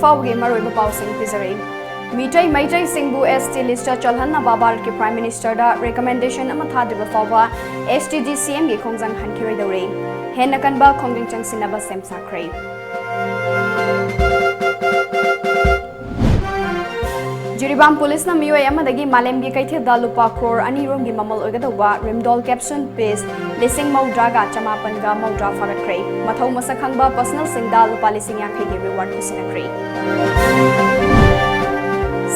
फाउगी मरोइब पाउसिंग पिजरे मीटै मैटै सिंगबु ST list चलहन्नबा Bharat के prime minister दा recommendation अमा थादिब फाउबा एसटीडीसीएम गे खोंजंग हनखिरैदौरे हेन्ना कनबा खोंजंग चंगसिनबा सेमसाख्रै जिरीबाम पुलिस ना मियोय अमदगी मालेम गी कैथेदा लुपा क्रोर अनिरोम गी ममल ओइगदौबा रिमडोल कैप्सूल पेस लिसिंग मौद्रागा चमापनगा मौद्रा फागतख्रै मथौ मसक खंगबा पर्सनल सिंगदा लुपा लिसिंग यांखै गी रिवार्ड पिसिनख्रै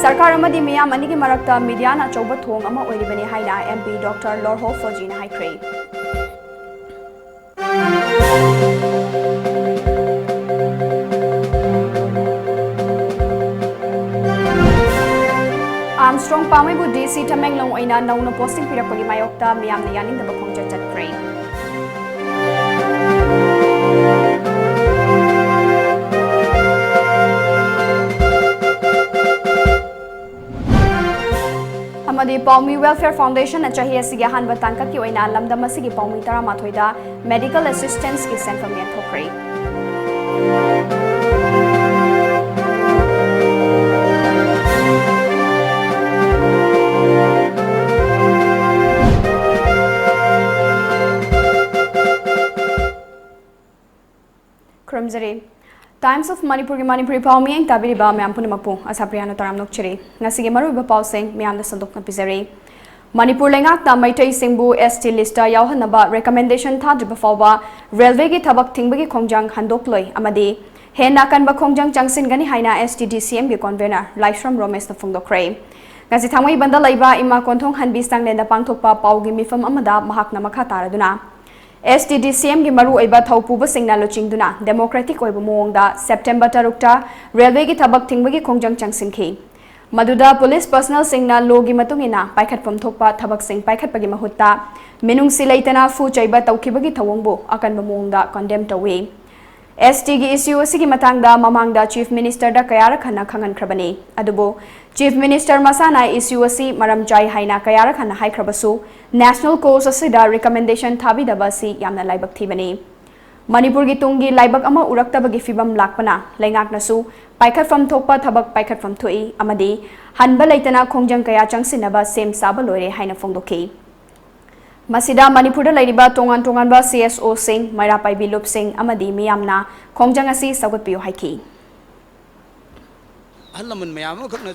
सरकार अमदी मियाम अनिगी मरक्ता मीडिया ना चौबा थोंग अमा ओइरिबनी हाइना एमपी डॉक्टर लॉरहो फोजीना हाइख्रै आर्मस्ट्रांग पामैबु डीसी तमेंगलों ओइना नौना पोस्टिंग पिरकपगी मायोक्ता मियामना यानिंगदबा खोंगचत चतख्रै अमदी पाउमी वेलफेयर फाउंडेशन चाही असिगी अहानबा तांककी ओइना लमदम असिगी पाउमी 13 दा मेडिकल असिस्टेंस की सेंफम येंथोख्रै टाइम्स ऑफ मणिपुर की मणिपुरी पाव मियंग ताबिरिबा मैम पुनमपु आशाप्रिया न तराम नोकचरे ngasi maruba pauseng miyam da sandok na pizare Manipur लेंगाक ता मैटै सिंगबु एसटी लिस्ट यावहनबा रिकमेंडेशन थाद्रिबा फावबा रेलवे की थबक थिंगबगी खोंजंग हंदोक्लोय अमदी हेना कनबा खोंजंग चंगसिनगनी हाइना एसटीडीसीएम के कन्वेनर लाइश्रम रोमेश न फोंदोख्रै ngasi thamai banda laiba ima konthong hanbi sanglen da pangthokpa paugi mifam amada mahakna makha taraduna STDCM की मरु ओइबा थौपुब सिंगना लोचिंगदुना democratic ओइबा मोंगदा September 3 railway की थबक थिंगबगी खोंजंग चंगसिनखि मदुदा police personal सिंगना लोगी मतुंगिना पाइखतफम थोकपा थबक सिंग पाइखतपगी महुत्ता मिनुंगसि लेतना फु चैबा तौखिबगी थवंगबो अकनबा मोंगदा कंडेम तौवे ST की इश्यू असिगी मतांगदा ममांगदा चीफ मिनिस्टर दा कयारा खन्ना खंगनख्रबनी अदुबो चीफ मिनिस्टर मसाना इश्यू असि मरम चाइ हाइना कयारा खन्ना हाइख्रबसु नेशनल कोर्स असिदा रिकमेंडेशन थाबिदबसि यामना लाइबक थिबनी मणिपुर की तुंगी लाइबक अमा उरक्तबगी फिबम लाकपना लैंगाकनसु पाइखतफम थोकपा थबक पाइखतफम थोई अमदी हनबा लेतना खोंजंग कया चंगसिनबा सेम साबा लोरे हाइना फोंदोखि मसिदा मणिपुर लैरिबा तोंगान तोंगानबा CSO सिंह मैरा पाइबी लुप सिंह अमदी मियामना खोंजंग असि सगुतपियो हाइखि हल्लमन मयाम खकना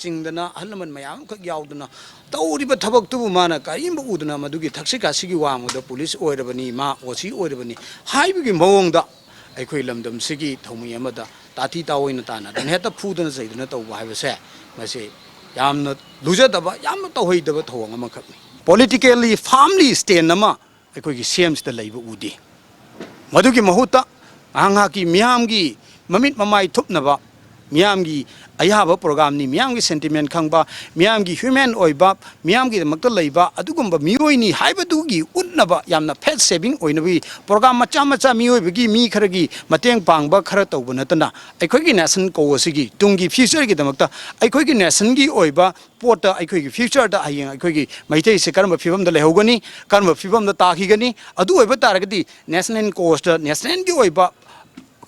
चिंगदना हल्लमन मयाम खक यावदना तौरिबा थबकतुबु माना काइम उदना मदुगी थक्सिकासिगी वामुदा पुलिस ओइरबनी मा ओसी ओइरबनी हाइबिगी मवंगदा अखोइ लमदम सिगी थौमि अमदा ताती ताओइना ताना दन हेता फुदना जैदना तौबा हाइबसे मसे यामना लुजदबा यामना तौहैदबा थौंग अमा खकनि politically family stand nama अखोइ सेम्स द लैब उदे मदुगी महुता आंगा की मियाम की ममित ममाई थुपनबा मियाम की अयाबा प्रोग्राम नि मियाम की सेंटिमेंट खंगबा मियाम की ह्यूमन ओइबा मियाम की मक्त लैबा अदुगुंबा मियोइनी हाइबदुगी उन्नबा यामना फेस सेविंग ओइनबी प्रोग्राम मचा मचा मियोइबगी मी खरगी मतेंग पांगबा खर तौब नतना अखोइगी नेशन कोसिगी तुंगी फ्यूचर की दमकता अखोइगी नेशन की ओइबा पोट अखोइगी फ्यूचर दा हयें अखोइगी मैथै से कर्म फिबम द लेहोगनी कर्म फिबम द ताखिगनी अदु ओइबा तारगदी नेशनल कोस्ट नेशनल की ओइबा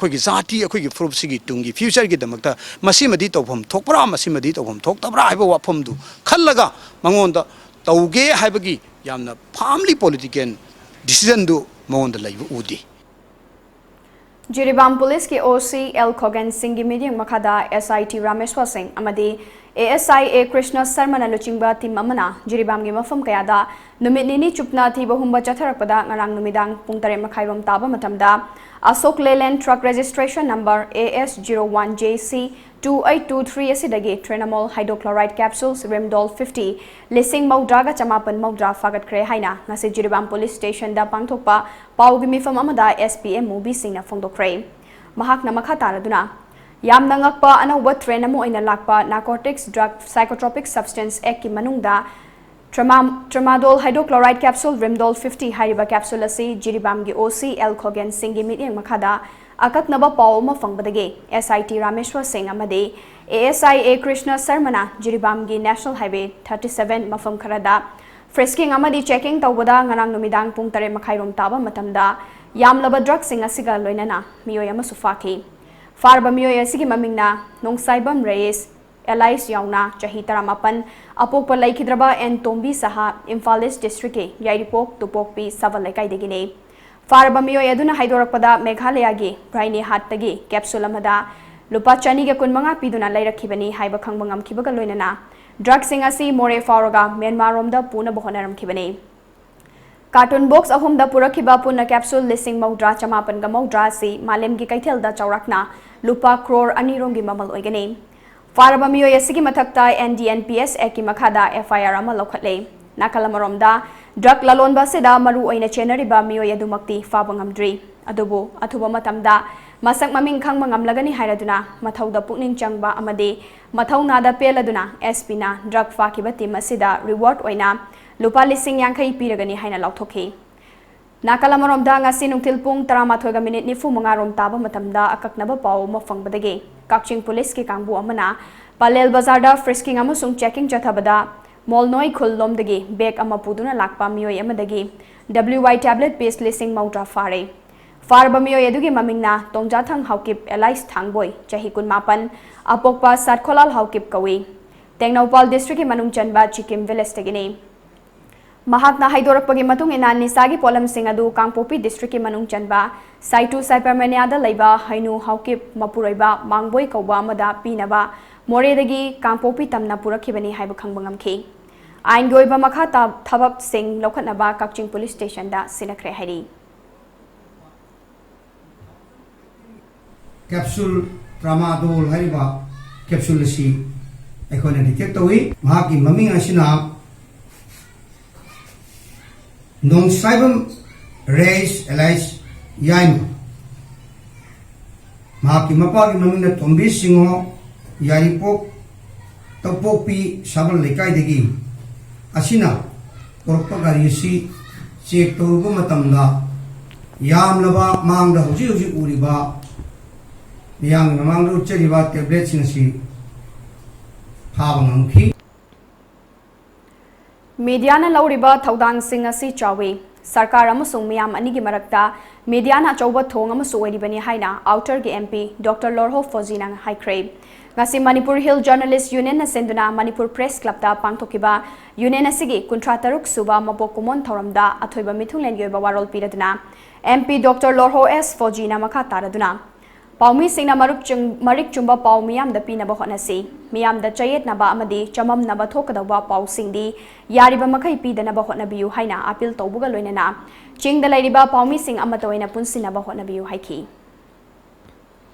अखोइगी जाति अखोइगी फ्रुपसिगी तुंगी फ्यूचर की दमकता मसिमदी तौफम थोकपरा मसिमदी तौफम थोकतबरा हाइबा वाफमदु खल्लगा मंगोंदा तौगे हाइबगी यामना फैमिली पॉलिटिकल डिसीजन दु मंगोंदा लैब उदी जिरीबाम पुलिस की OC L खोगन सिंह की मीडियम मखादा SIT रामेश्वर सिंह अमदी ASIA कृष्ण शर्मा लुचिंगबा टीम अमना जिरीबाम की मफम कयादा नुमित निनी चुपना थीब हुंबा चथरकपदा ngarang numidang pung 3 makhairom taba matamda Ashok Leyland truck registration number AS01JC 2823 asidagi Trenamol hydrochloride capsules Remdol 50 lising maudraga chamapan maudra fagat kre haina ngasi Jiribam police station da pangthokpa paugi mifam amada SPM movie singna phongdokre mahakna makha taraduna yamna ngakpa anawba train amo ina lakpa narcotics drug psychotropic substance act ki manungda Tramadol hydrochloride capsule Remdol 50 hariba capsule asi Jiribam gi OC L Khogen Singh gi meeting makada akaknaba paw ma fangbadage SIT Rameshwar Singh amade ASIA Krishna Sarmana Jiribam gi National Highway 37 mafam kharada frisking amadi checking tawbada ngarang numidang pung 3 makhairom taba matamda yamlaba drug sing asiga loinana miyoy ama sufaki फारबा मियोय असigi ममिंगना नोंसाइबम रेस एलाइस याउना चाही 18 अपोकप लैखिद्रबा N तोंबी सहा इम्फाल ईस्ट डिस्ट्रिक्ट के याइरिपोक तुपोकपी सवल लैकाइदगिने फारबा मियोय अदुना हाइदोरकपदा मेघालयगी ब्राइनी हाटगी कैप्सूल अमदा लुपा चनीगे कुनमंगा पीदुना लैरखिबनी हाइबा खंगबा ngamखिबगा लोइनना ड्रग सिंग असी मोरे फावरगा म्यांमार रोमदा पुना बहोनरमखिबनी कार्टून बॉक्स अहुमदा पुरखिबा पुना कैप्सूल लिसिंग मौद्रा चमापन गा मौद्रा सी मालेमगी कैथेलदा चौरकना लुपा क्रोर अनिरोंगी ममल ओइगनी फारबा मियोय असिगी मथक्ता NDNPS एकी मखादा FIR अमा लौखटले नाकलमरोमदा ड्रग ललोनबा सिदा मरु ओइना चेनरिबा मियोय अदुमक्ति फाबा ngamdri अदुबो अथुबा मतमदा मसक ममिंग खंगबा ngamlagani हाइरदुना मथौदा पुकनिंग चंगबा अमदे मथौनादा पेलदुना SP ना ड्रग फाकिबा टीम असिदा रिवार्ड ओइना लुपा लिसिंग यांखै पीरगनी हाइना लौथोखि नाकलमरोमदा ngasi nungthil pung 13 minute 45 rom taba matamda akaknaba paw mafangbadagi kakching police ki kangbu amana palel bazar da frisking amasung checking chathabada molnoi khullomdagi bag ama puduna lakpa miyoy amadagi WY tablet paste lising mautra fare farba miyoy adugi mamingna tongjathang haukip elais thangboy chahi 18 apokpa satkholal haukip kawi tengnopal district ki manung chanba chikim village tagini महाकना हाइदोरकपगी मतुंग इना निसागी pollen सिंग अदु Kangpokpi district की मनुंग चनबा साइटु साइपरमेनियादा लैबा हाइनु हाउकिप मपुरैबा मांगबोय कौबा अमदा पीनबा मोरेदगी कांगपोपी तमना पुरखिबनी HYBE खंगबंगमखि आइन गोइबा मखा थबक सिंग लौखनबा काक्चिंग police station दा सिनखरे Harry capsule tramadol हाइबा capsule सी एकोने detect तोई महाकी ममिंग असिना नोंसाइबम रेस alias याइम महाकी मपागी ममिंग तोंबी सिंहो यारिपोक तपोपी सबल लेकाइदगी असिना कोरपा गारीसी चेक तौरुबा मतमदा यामलबा मांगदा हुजी हुजी उरिबा मियांग मांगदा उच्चरिबा टैबलेट सिंसी फाबा ngamखि मीडियाना लौरिबा थौदांग सिंग असि चावे सरकार अमसुंग मियाम अनिगी मरक्ता मीडियाना चौबा थोंग अमसु ओइरिबनी हाइना आउटर के MP डॉक्टर लोरहो फोजिना हाइख्रे ngasi Manipur Hill Journalist Union na senduna Manipur Press Club ta pangthokiba union asigi kuntra taruk suba mabok kumon thoramda athoiba mithunglen yoiba warol piraduna MP Dr. Lorho S Fojina makha taraduna Paumi singna marik chumba pau miyam da pina ba honasi miyam da chayet na ba amadi chamam na ba thokada ba pau singdi yariba makai pi da na ba hona biu haina appeal tawbuga loinana ching da lairiba paumi sing amatoina punsina ba hona biu haiki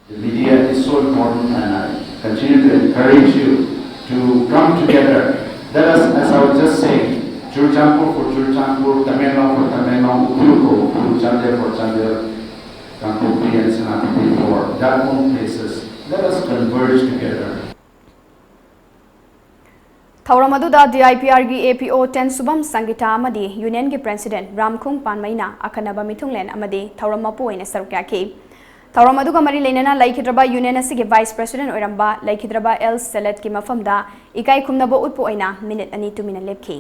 The media is so important and I continue to encourage you to come together. Let us, as I was just saying, Churchampur for Churchampur, Tamengaon for Tamengaon, Upluko for Chandel for Chandel, Kampupi and Sanapupi for their own places. Let us converge together. Thauramadu da DIPR gi APO 10 Subam Sangita Amadi Union gi President Ramkhung Panmaina Akanaba Mithunglen Amadi Thauramappu ina sarukaki Thauramadu ka mari lenana laikhidraba Union asigi Vice President oiramba laikhidraba L Selet ki mafamda ikai khumnaba utpu oina minute ani 2 minute lepki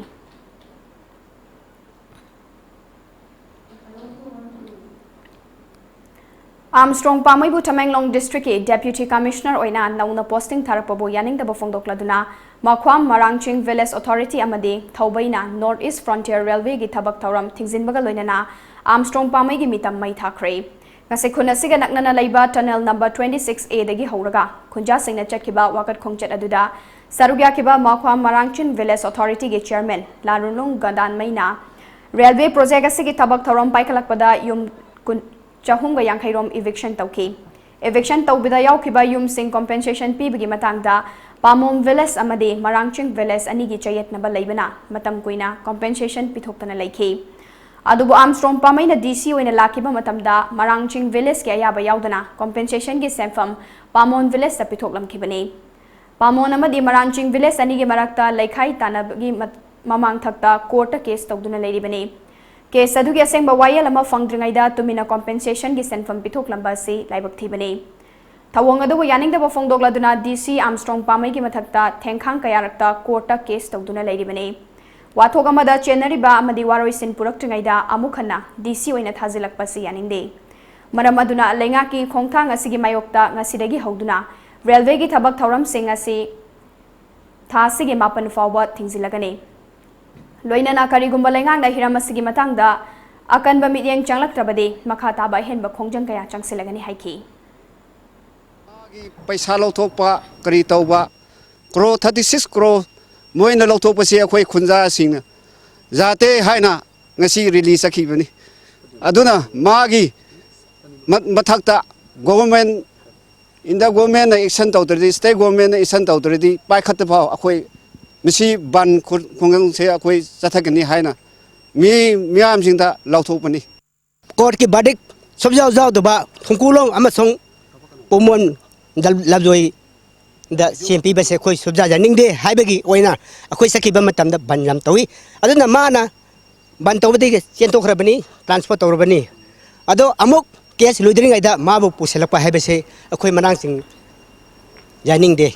Armstrong Pamaibu Tamenglong District ki Deputy Commissioner oina nauna posting tharapabo yaning daba fongdokladuna Makwam Marangching Village Authority amadi Thaubaina North East Frontier Railway gi thabak thauram thingzinbaga loinana Armstrong Pamai gi mitam mai thakre ngase khunasiga naknana laiba tunnel number 26A dagi horaga khunja singna chakhiba wakat khongchat aduda sarugya kiba Makwam Marangching Village Authority gi Chairman Larunung Gandan Maina Railway project asigi thabak thauram paikalakpada yum Chahunga Yankhairom eviction tauki eviction taubida yaukiba yum sing compensation pibigi matangda Pamom Village amadi Marangching Village anigi chayet naba laibana matam kuina compensation pithoktana laiki adubu Armstrong Pamaina DC oina lakiba matamda Marangching Village ke ayaba yaudana compensation gi semfam Pamon Village ta pithoklamkhibani Pamon amadi Marangching Village anigi marakta laikhai tanabgi mamang thakta court case tawduna lairibani case adugi asengba wayal ama fangdringaida tumina compensation gi semfam pithoklamba si laibak thibani Thawang adu yaning da fongdokladuna DC Armstrong Pamai gi mathakta thengkhang kayarakta court case tawduna lairibani wathog amada chenari ba amadi waroi sin purak tringaida amukhana DC oina thajilak pasi yaningde Maram aduna lengaki khongthang asigi mayokta ngasidagi hoduna railway gi thabak thoram sing asi tha asigi mapan fawwa thingzilagani. Loinana karigumba lengang na hiram asigi matangda akan ba midyang changlaktrabadi makha taba henba khongjang kaya changsilagani haiki. Paisa lauthokpa kari tauba crore 36 crore moina lauthokpa se akhoi khunja singna jate haina ngasi release akhibani aduna magi mathakta government in the government action tawtri state government action tawtri pai khat phaw akhoi misi ban khongang se akhoi chathagani haina miyam singda lauthokpani court ki verdict sobjau jau doba thungkulong amasong pomon labjoi da CMP base khoi sobja janing de haibagi oina akhoi sakiba matam da ban lam tawi aduna mana ban tawdi chentokrabani transport tawrabani ado amuk case loidring aida mabu puselakpa haibase akhoi manang sing janing de.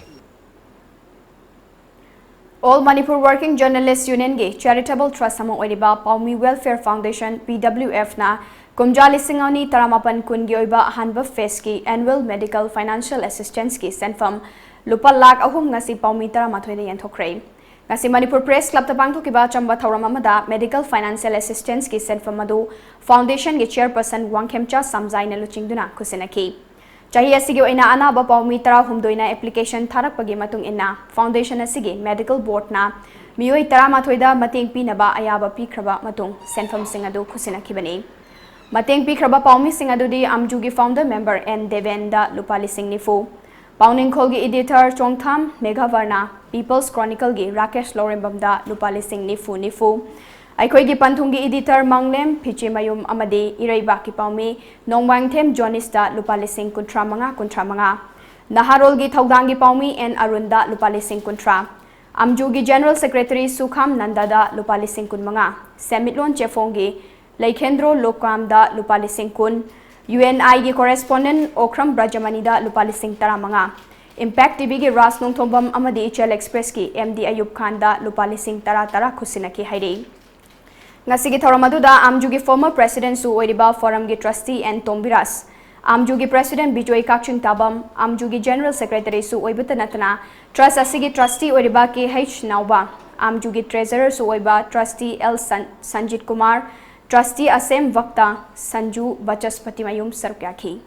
All Manipur Working Journalists Union ge Charitable Trust samong oiriba Paumi Welfare Foundation PWF na kumjali singani taramapan kun gi oiba hanba face ki annual medical financial assistance ki senfam lupa lakh ahum ngasi Paumi taramathoi na yanthokre. Ngasi Manipur Press Club ta pangthokiba chamba thauram amada medical financial assistance ki senfam adu foundation ge chairperson Wangkhemcha samjaina luchingduna khusinaki. Chahi asigi oina anaba Paumi tara humdoina application tharakpagi matung inna foundation asigi medical board na miyoi taramatoida mateng pinaba ayaba pikraba matung senfam singadu khusinakibani. Mateng pikraba Paumi singadudi amjugi founder member N Devenda Lupali Singh Nifu Pauning Kholgi editor Chongtham Meghavarna People's Chronicle gi Rakesh Lorembamda Lupali Singh Nifu Aikhoigi Panthungi editor Manglem Pichimayum Amade Iraiba ki Paumi Nongwangthem Jonista Lupali Singh Kuntra Naharolgi Thaudangi Paumi and Arunda Lupali Singh Kuntra Amjugi General Secretary Sukham Nandada Lupali Singh Kunmanga Semitlon Chefongi Laikhendro Lokamda Lupali Singh Kun UNI gi correspondent Okram Brajamanida Lupali Singh Taramanga Impact TV gi Ras Nongthombam Amade HL Express ki MD Ayub Khanda Lupali Singh Tara khusinaki hairi. Ngasigi Thoramaduda Amjugi former president su oiriba forum gi trustee and Tombiras Amjugi president Bijoy Kakching Tabam Amjugi general secretary su oibata natana trust asigi trustee oiriba ki H Nauba Amjugi treasurer su oiba trustee L Sanjit Kumar trustee Asem Vakta Sanju Bachaspati Mayum Sarkyaki.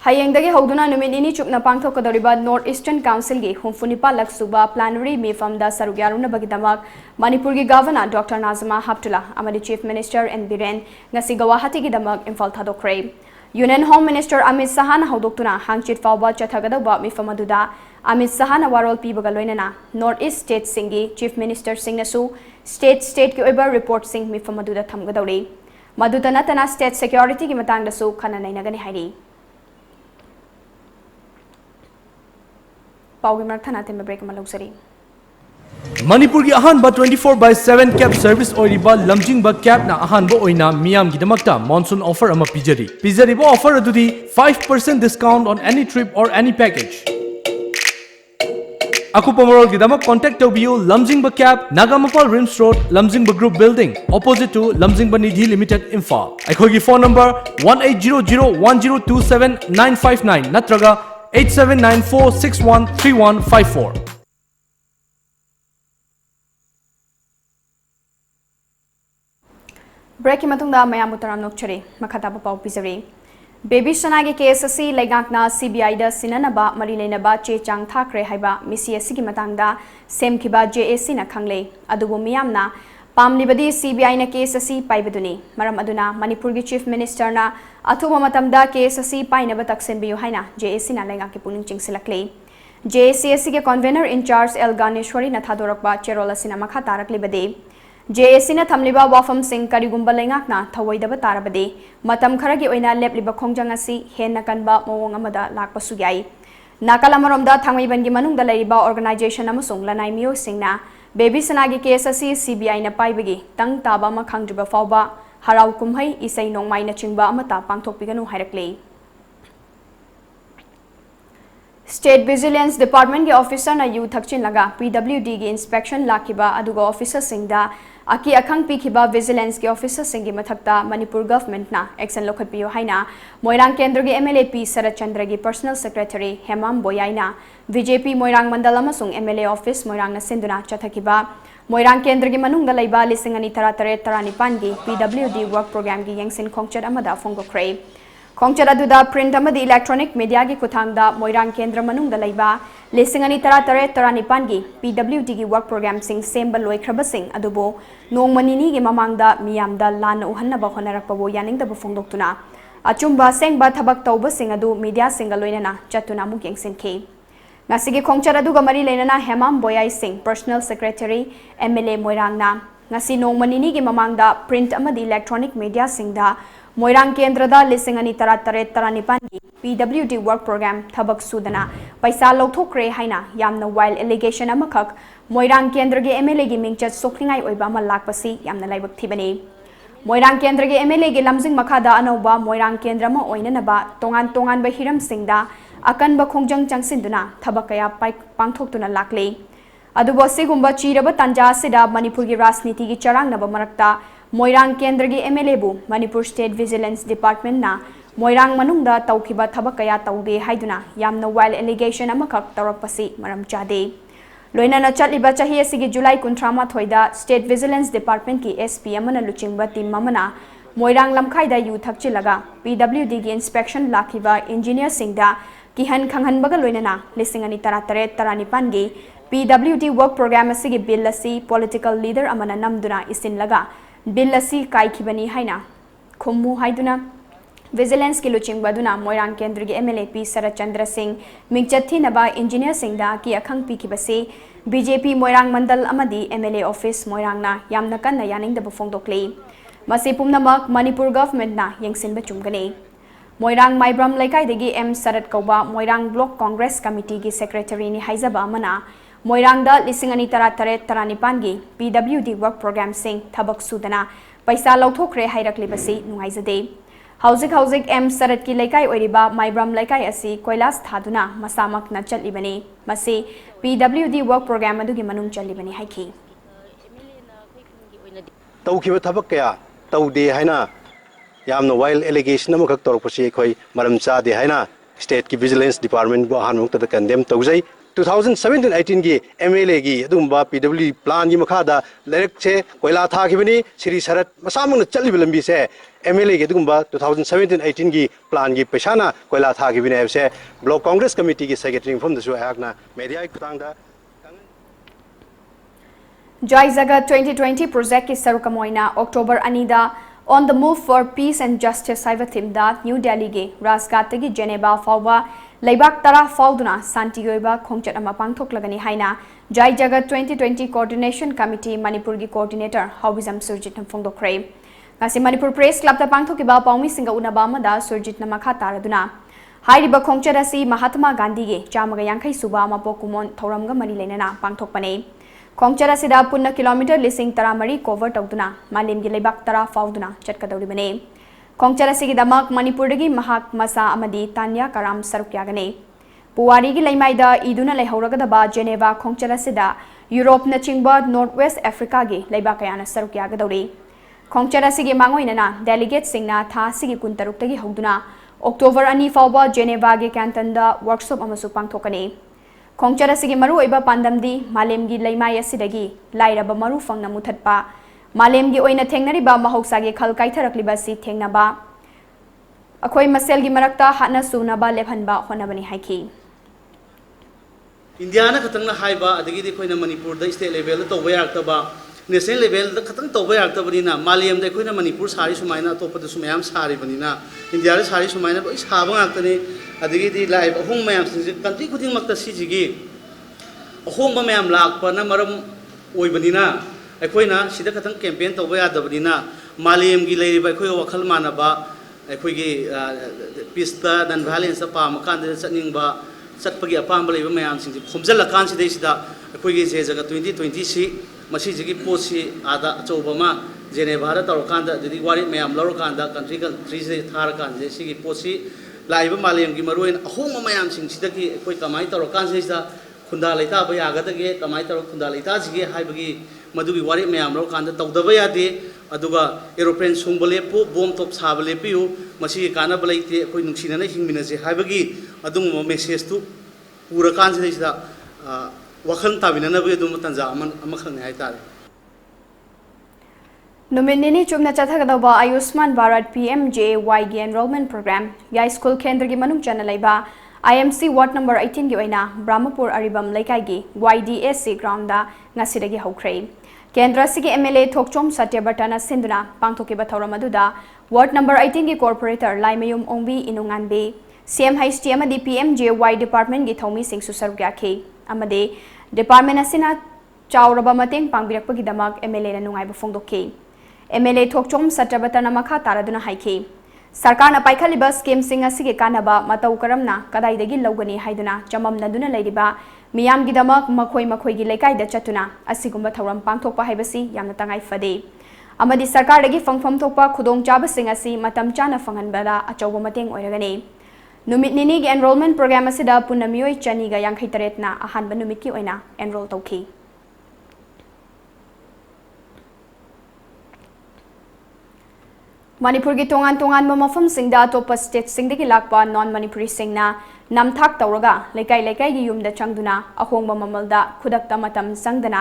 Hayengdagi hoduna numit ini chupna pangthokadoriba North Eastern Council gi humfunipa laksuba plenary mifamda sarugyaruna bagidamak Manipur gi governor Dr. Nazma Haptullah amadi chief minister N Biren ngasi Guwahati gi damak Imphal thadokre. Union Home Minister Amit Sahan haudoktuna hangchit fawba chathagadaba mifamaduda Amit Sahan warol pibaga loinana North East State singi chief minister singnasu state ki oiba report sing mifamaduda thamgadori. Maduda natana state security gi matangdasu khana nainagani hairi. Manipur ki ahan ba 24/7 cab service oiriba lamjing ba cab na ahan ba oina miyam gi damakta monsoon offer ama pijari ba offer adudi 5% discount on any trip or any package. Akupamorol gi damak contact tobiu Lamjing ba cab Nagamapal Rims Road Lamjing ba group building opposite to Lamjing ba Nidhi Limited Imphal. Aikhogi phone number 18001027 natraga 8794613154. Break matungda mayam utaram nokchari makata pau pizari. Baby Sanagi case asi laigakna CBI da sinanaba marileinaba che chang thakre haiba misi asigi matangda semkiba JAC na khangle adubu miyamna pamlibadi CBI na case asi paibaduni maram aduna Manipur gi chief minister na athuba matamda case asi painaba taksenbiyu haina JAC na laigaki puning chingsilakle JAC asigi convener in charge L Ganeshwari na thadorakba cherola sina makha tarakle bade JAC na thamliba wafam sing karigumba laingakna thawaidaba tarabade matam kharagi oina lepliba khongjang asi henna kanba mowong amada lakpasu yai nakalamaromda thangmaiban gi manungda leiriba organization amasung lanai miyo singna Baby Sanagi case asi CBI na paibagi tang taba ma khangdriba fawba harau kumhai isai nongmai na chingba amata pangthokpiganu hairakle State Vigilance Department के officer ना you थक्चिन लगा PWD के inspection लाखिबा अदुगा officer सिंगदा अकी अखंग पीखिबा vigilance के officer Singh की मथक्ता Manipur government ना action लोखतपियो हाइना Moirang केंद्र के MLA P शरद चंद्र की personal secretary Hemam बोयाइना BJP Moirang मंडल अमसुंग MLA ऑफिस मोइरांग ना सिंधुना चथकिबा मोइरांग केंद्र के मनुंग लैबा लिसिंग अनि तरानिपान की PWD वर्क प्रोग्राम की यंगसिन खोंगचत अमदा फोंगोख्रे खोंगचत अदुदा प्रिंट अमदी इलेक्ट्रॉनिक मीडिया की कुथांगदा मोइरांग केंद्र मनुंग लैबा लिसिंग अनि तरानिपान की PWD की वर्क प्रोग्राम सिंग सेम्बा लोइख्रबसिंग अदुबो नोंग मनिनी की ममांगदा मियामदा लान उहन्नबा होनरकपबो यानिंगदबो फोंगदोक्तुना अचुंबा सेंगबा थबक तौबसिंग अदु मीडिया सिंग लोइनना चतुना मुक यंगसिनखि ngasigi khongchar aduga mari leinana hemam boyai singh personal secretary MLA moirangna ngasi nongmanini gi mamangda print amadi electronic media singda moirang kendra da lising ani taranipan gi PWD work program thabak sudana paisa lokthokre haina yamna wild allegation amakhak moirang kendra gi MLA gi mingchat soklingai oiba ma lakpasi yamna laibak thibani Moirang केंद्र के MLA के लमजिंग मखादा अनौबा मोइरांग केंद्र में ओइननबा तोंगान बहिरम सिंगदा अकन बखोंजंग चंगसिंदुना थबक कया पांगथोक्तुना लाकले अदुबो सिगुंबा चीरब तंजा सिदा मणिपुर की राजनीति की चरांगनब मरक्ता मोइरांग केंद्र के MLA बु मणिपुर स्टेट विजिलेंस डिपार्टमेंट ना मोइरांग मनुंगदा तौखिबा थबक कया तौदे हाइदुना यामना वाइल एलिगेशन अमखक तौरकपसी मरम चादे लोइना चलिबा चाही असिगी जुलाई 18 स्टेट विजिलेंस डिपार्टमेंट की SP अमना लुचिंगबा टीम अमना मोइरांग लमखाइदा यू थक्चिलगा PWD की इंस्पेक्शन लाखिबा इंजीनियर सिंगदा किहन खंगहनबगा लोइना लिसिंग अनि तरानिपान की PWD वर्क प्रोग्राम असिगी बिल असि पॉलिटिकल लीडर अमना नमदुना इसिनलगा बिल असि काइखिबनी हाइना खुम्मु हाइदुना विजिलेंस की लुचिंगबदुना मोइरांग केंद्र के MLA P शरद चंद्र सिंह मिंगचथी नबा इंजीनियर सिंगदा की अखंग पीखिबसे BJP मोइरांग मंडल अमदी MLA ऑफिस मोइरांगना यामना कन्ना यानिंगदब फोंगदोक्ले मसी पुमनमक मणिपुर गवर्नमेंट ना यंगसिनबा चुमगने मोइरांग माइब्रम लेकाइदगी M शरद कौबा मोइरांग ब्लॉक कांग्रेस कमिटी की सेक्रेटरी नि हाइजबा अमना मोइरांगदा लिसिंग अनि तरानिपान की PWD वर्क प्रोग्राम सिंग थबक सुदना पैसा लौथोख्रे हाइरक्लिबसी नुंगाइजदे हौजिक M शरद की लेकाई ओरिबा माइब्रम लेकाई असि कोइलास थादुना मसामक न चलिबनी मसी PWD वर्क प्रोग्राम अदुगी मनुंग चलिबनी हाइखि तौखिबा थबक कया तौदे हाइना यामना वाइल एलिगेशन अमखक तौरपसी खोइ मरम चादे हाइना स्टेट की विजिलेंस डिपार्टमेंट बो हानमुक्तदा कंडेम तौजै 2017-18 की MLA की अदुम्बा PWD प्लान की मखादा लाइक से कोयला थाखिबनी श्री शरद मसामुन चलिब लंबी से MLA की अदुम्बा 2017-18 की प्लान की पैसाना कोयला थाखिबनी से ब्लॉक कांग्रेस कमिटी की सेक्रेटरी फॉर्म दसु आकना मीडिया की कुतांगदा जॉय जगत 2020 प्रोजेक्ट की सरुकमोइना अक्टोबर अनिदा On the Move for Peace and Justice हाइबा थीमदा न्यू दिल्ली के राजघाट की जेनेवा फाउबा लेबाक तरा फाउदुना शांति ओइबा खोंगचत अमा पांगथोक्लगनी हाइना जॉय जगत 2020 कोऑर्डिनेशन कमिटी मणिपुर की कोऑर्डिनेटर हाउबिजम सुरजित फोंगदोख्रे ngasi मणिपुर प्रेस क्लब ता पांगथोकिबा पाउमी सिंगा उनाबा मदा सुरजित ना मखा तारदुना हाइरिबा खोंगचत असि महात्मा गांधी के 150 सुबा मपोकुमोन थौरमगा मरी लेना पांगथोकपने खोंगचर असिदा पुन्ना किलोमीटर लिसिंग तरामरी कोवर तौदुना मालेम की लेबाक तरा फाउदुना चटकदौरिबने खोंगचर असिगी दमक मणिपुर की महाक मसा अमदी तान्या कराम सरुक्यागने पुवारी की लैमाइदा इदुना लेहौरगदबा जेनेवा खोंगचर असिदा यूरोप न चिंगबा नॉर्थ वेस्ट अफ्रीका की लेबाक कयाना सरुक्यागदौरी खोंगचर असिगी मांगोइनना डेलीगेट सिंगना था सिगी कुंतरुक्तगी हौदुना अक्टोबर 2 फाउबा जेनेवा के कैंटनदा वर्कशॉप अमसु पांगथोकने खोंगचर असिगी मरु ओइबा पांदमदी मालेमगी लैमाय असिदगी लाइरबा मरु फंगना मुथतपा मालेमगी ओइना थेंगनरिबा महौसागी खल काइथरक्लिबा सि थेंगनाबा अखोइ मसेलगी मरक्ता हाना सुनाबा लेफनबा होनबनी हाइखि इंडिया ना खतंगना हाइबा अदगी देखोइना मणिपुर द स्टेट लेवल तो वयाक्तबा नेशनल लेवल द खतंग तो वयाक्तबनिना मालेम द खोइना मणिपुर सारी सुमाइना अतोपद सुमयाम सारी बनिना इंडिया द सारी सुमाइना बै साबा गाक्तने अदगी दी लाइव अहोम मयाम सिंजे कंट्री खुदिंग मक्ता सिजिगी अहोम मयाम लाकपना मरम ओइबनिना अखोइना सिदा खतंग कैंपेन तौबा यादबनिना मालेम गी लेरिबा अखोइ वखल मानबा अखोइगी पीसता नन वायलेंस पाम कांद चनिंगबा चटपगी अपाम लेबा मयाम सिंजे खोमजल कान सिदैसिदा अखोइगी जे जगह 2020 सी मसीजिगी पोसी आदा अचौबमा जेनेवा दा तौरकांदा दि वारी मयाम लौरकांदा कंट्री से थारकांजे सिगी पोसी लाइव मालेम की मरोइन अहोंग मयाम सिंग सिदगी कोई कमाई तौर कांसेदा खुंदा लेता बया गदगे कमाई तौर खुंदा लेता जिगे हाइबगी मधुगी वारी मैम रो कांदा तौदब यादे अदुगा एरोप्लेन सुंग लेपो बोम टॉप साब लेपियो मसी कानब लेते कोई नुक्सिनना हिंगमिनसे हाइबगी अदुम मेसेज तु पूरा कांसेदा वखल ताबिननबे अदुम तंजा अमखंग हाइतारे नुमिनिनी चुमना चथगदबा आयुष्मान भारत PMJY गी एनरोलमेंट प्रोग्राम या स्कूल केंद्र की मनुंग चना लेबा IMC वार्ड नंबर 18 की ओइना ब्रह्मपुर अरिबम लेकाई YDSC ग्राउंड दा ngasiदगी हौख्रे केंद्र सिगी MLA थोकचोम सत्यबर्तन सिंधुना पांगथोकिबा थौरम अदुदा वार्ड नंबर 18 की कॉर्पोरेटर लाइमयुम ओंबी इनुंगानबे CMHT अमदी PMJY डिपार्टमेंट की थौमी सिंग सुसरुक याखे अमदे डिपार्टमेंट असिना चाउरबा मतेंग पांगबिरकपगिदमक MLA ना नुंगाइबा फोंदोखे MLA थोकचोम सत्यबर्तन मखा तारदुना हाइखे सरकार पाइखलिबा स्कीम सिंग असिगे कानबा मतौ करमना कदाइदगी लौगनी हाइदुना चममनदुना लेरिबा मियामगिदमक मखोय मखोयगी लेकाइदा चतुना असिगुम्बा थौरम पांगथोकपा हाइबसी यामना तंगाइ फदे अमदि सरकारदगी फंगफम थोकपा खुदोंग चाबसिंग असि मतम चाना फंगनबदा अचौबा मतेंग ओइरगनी नुमित निनी गी एनरोलमेंट प्रोग्राम असिदा पुन्ना मियोय चनीगा 53 ना अहानबा नुमित की ओइना एनरोल तौखी मणिपुर की तोंगान तोंगान मफम सिंगदा अतोप स्टेट सिंगदगी लाकपा नॉन मणिपुरी सिंगना नमथाक तौरगा लेकाई लेकाई की युमदा चंगदुना अहोंगबा ममलदा खुदक्ता मतम संगदना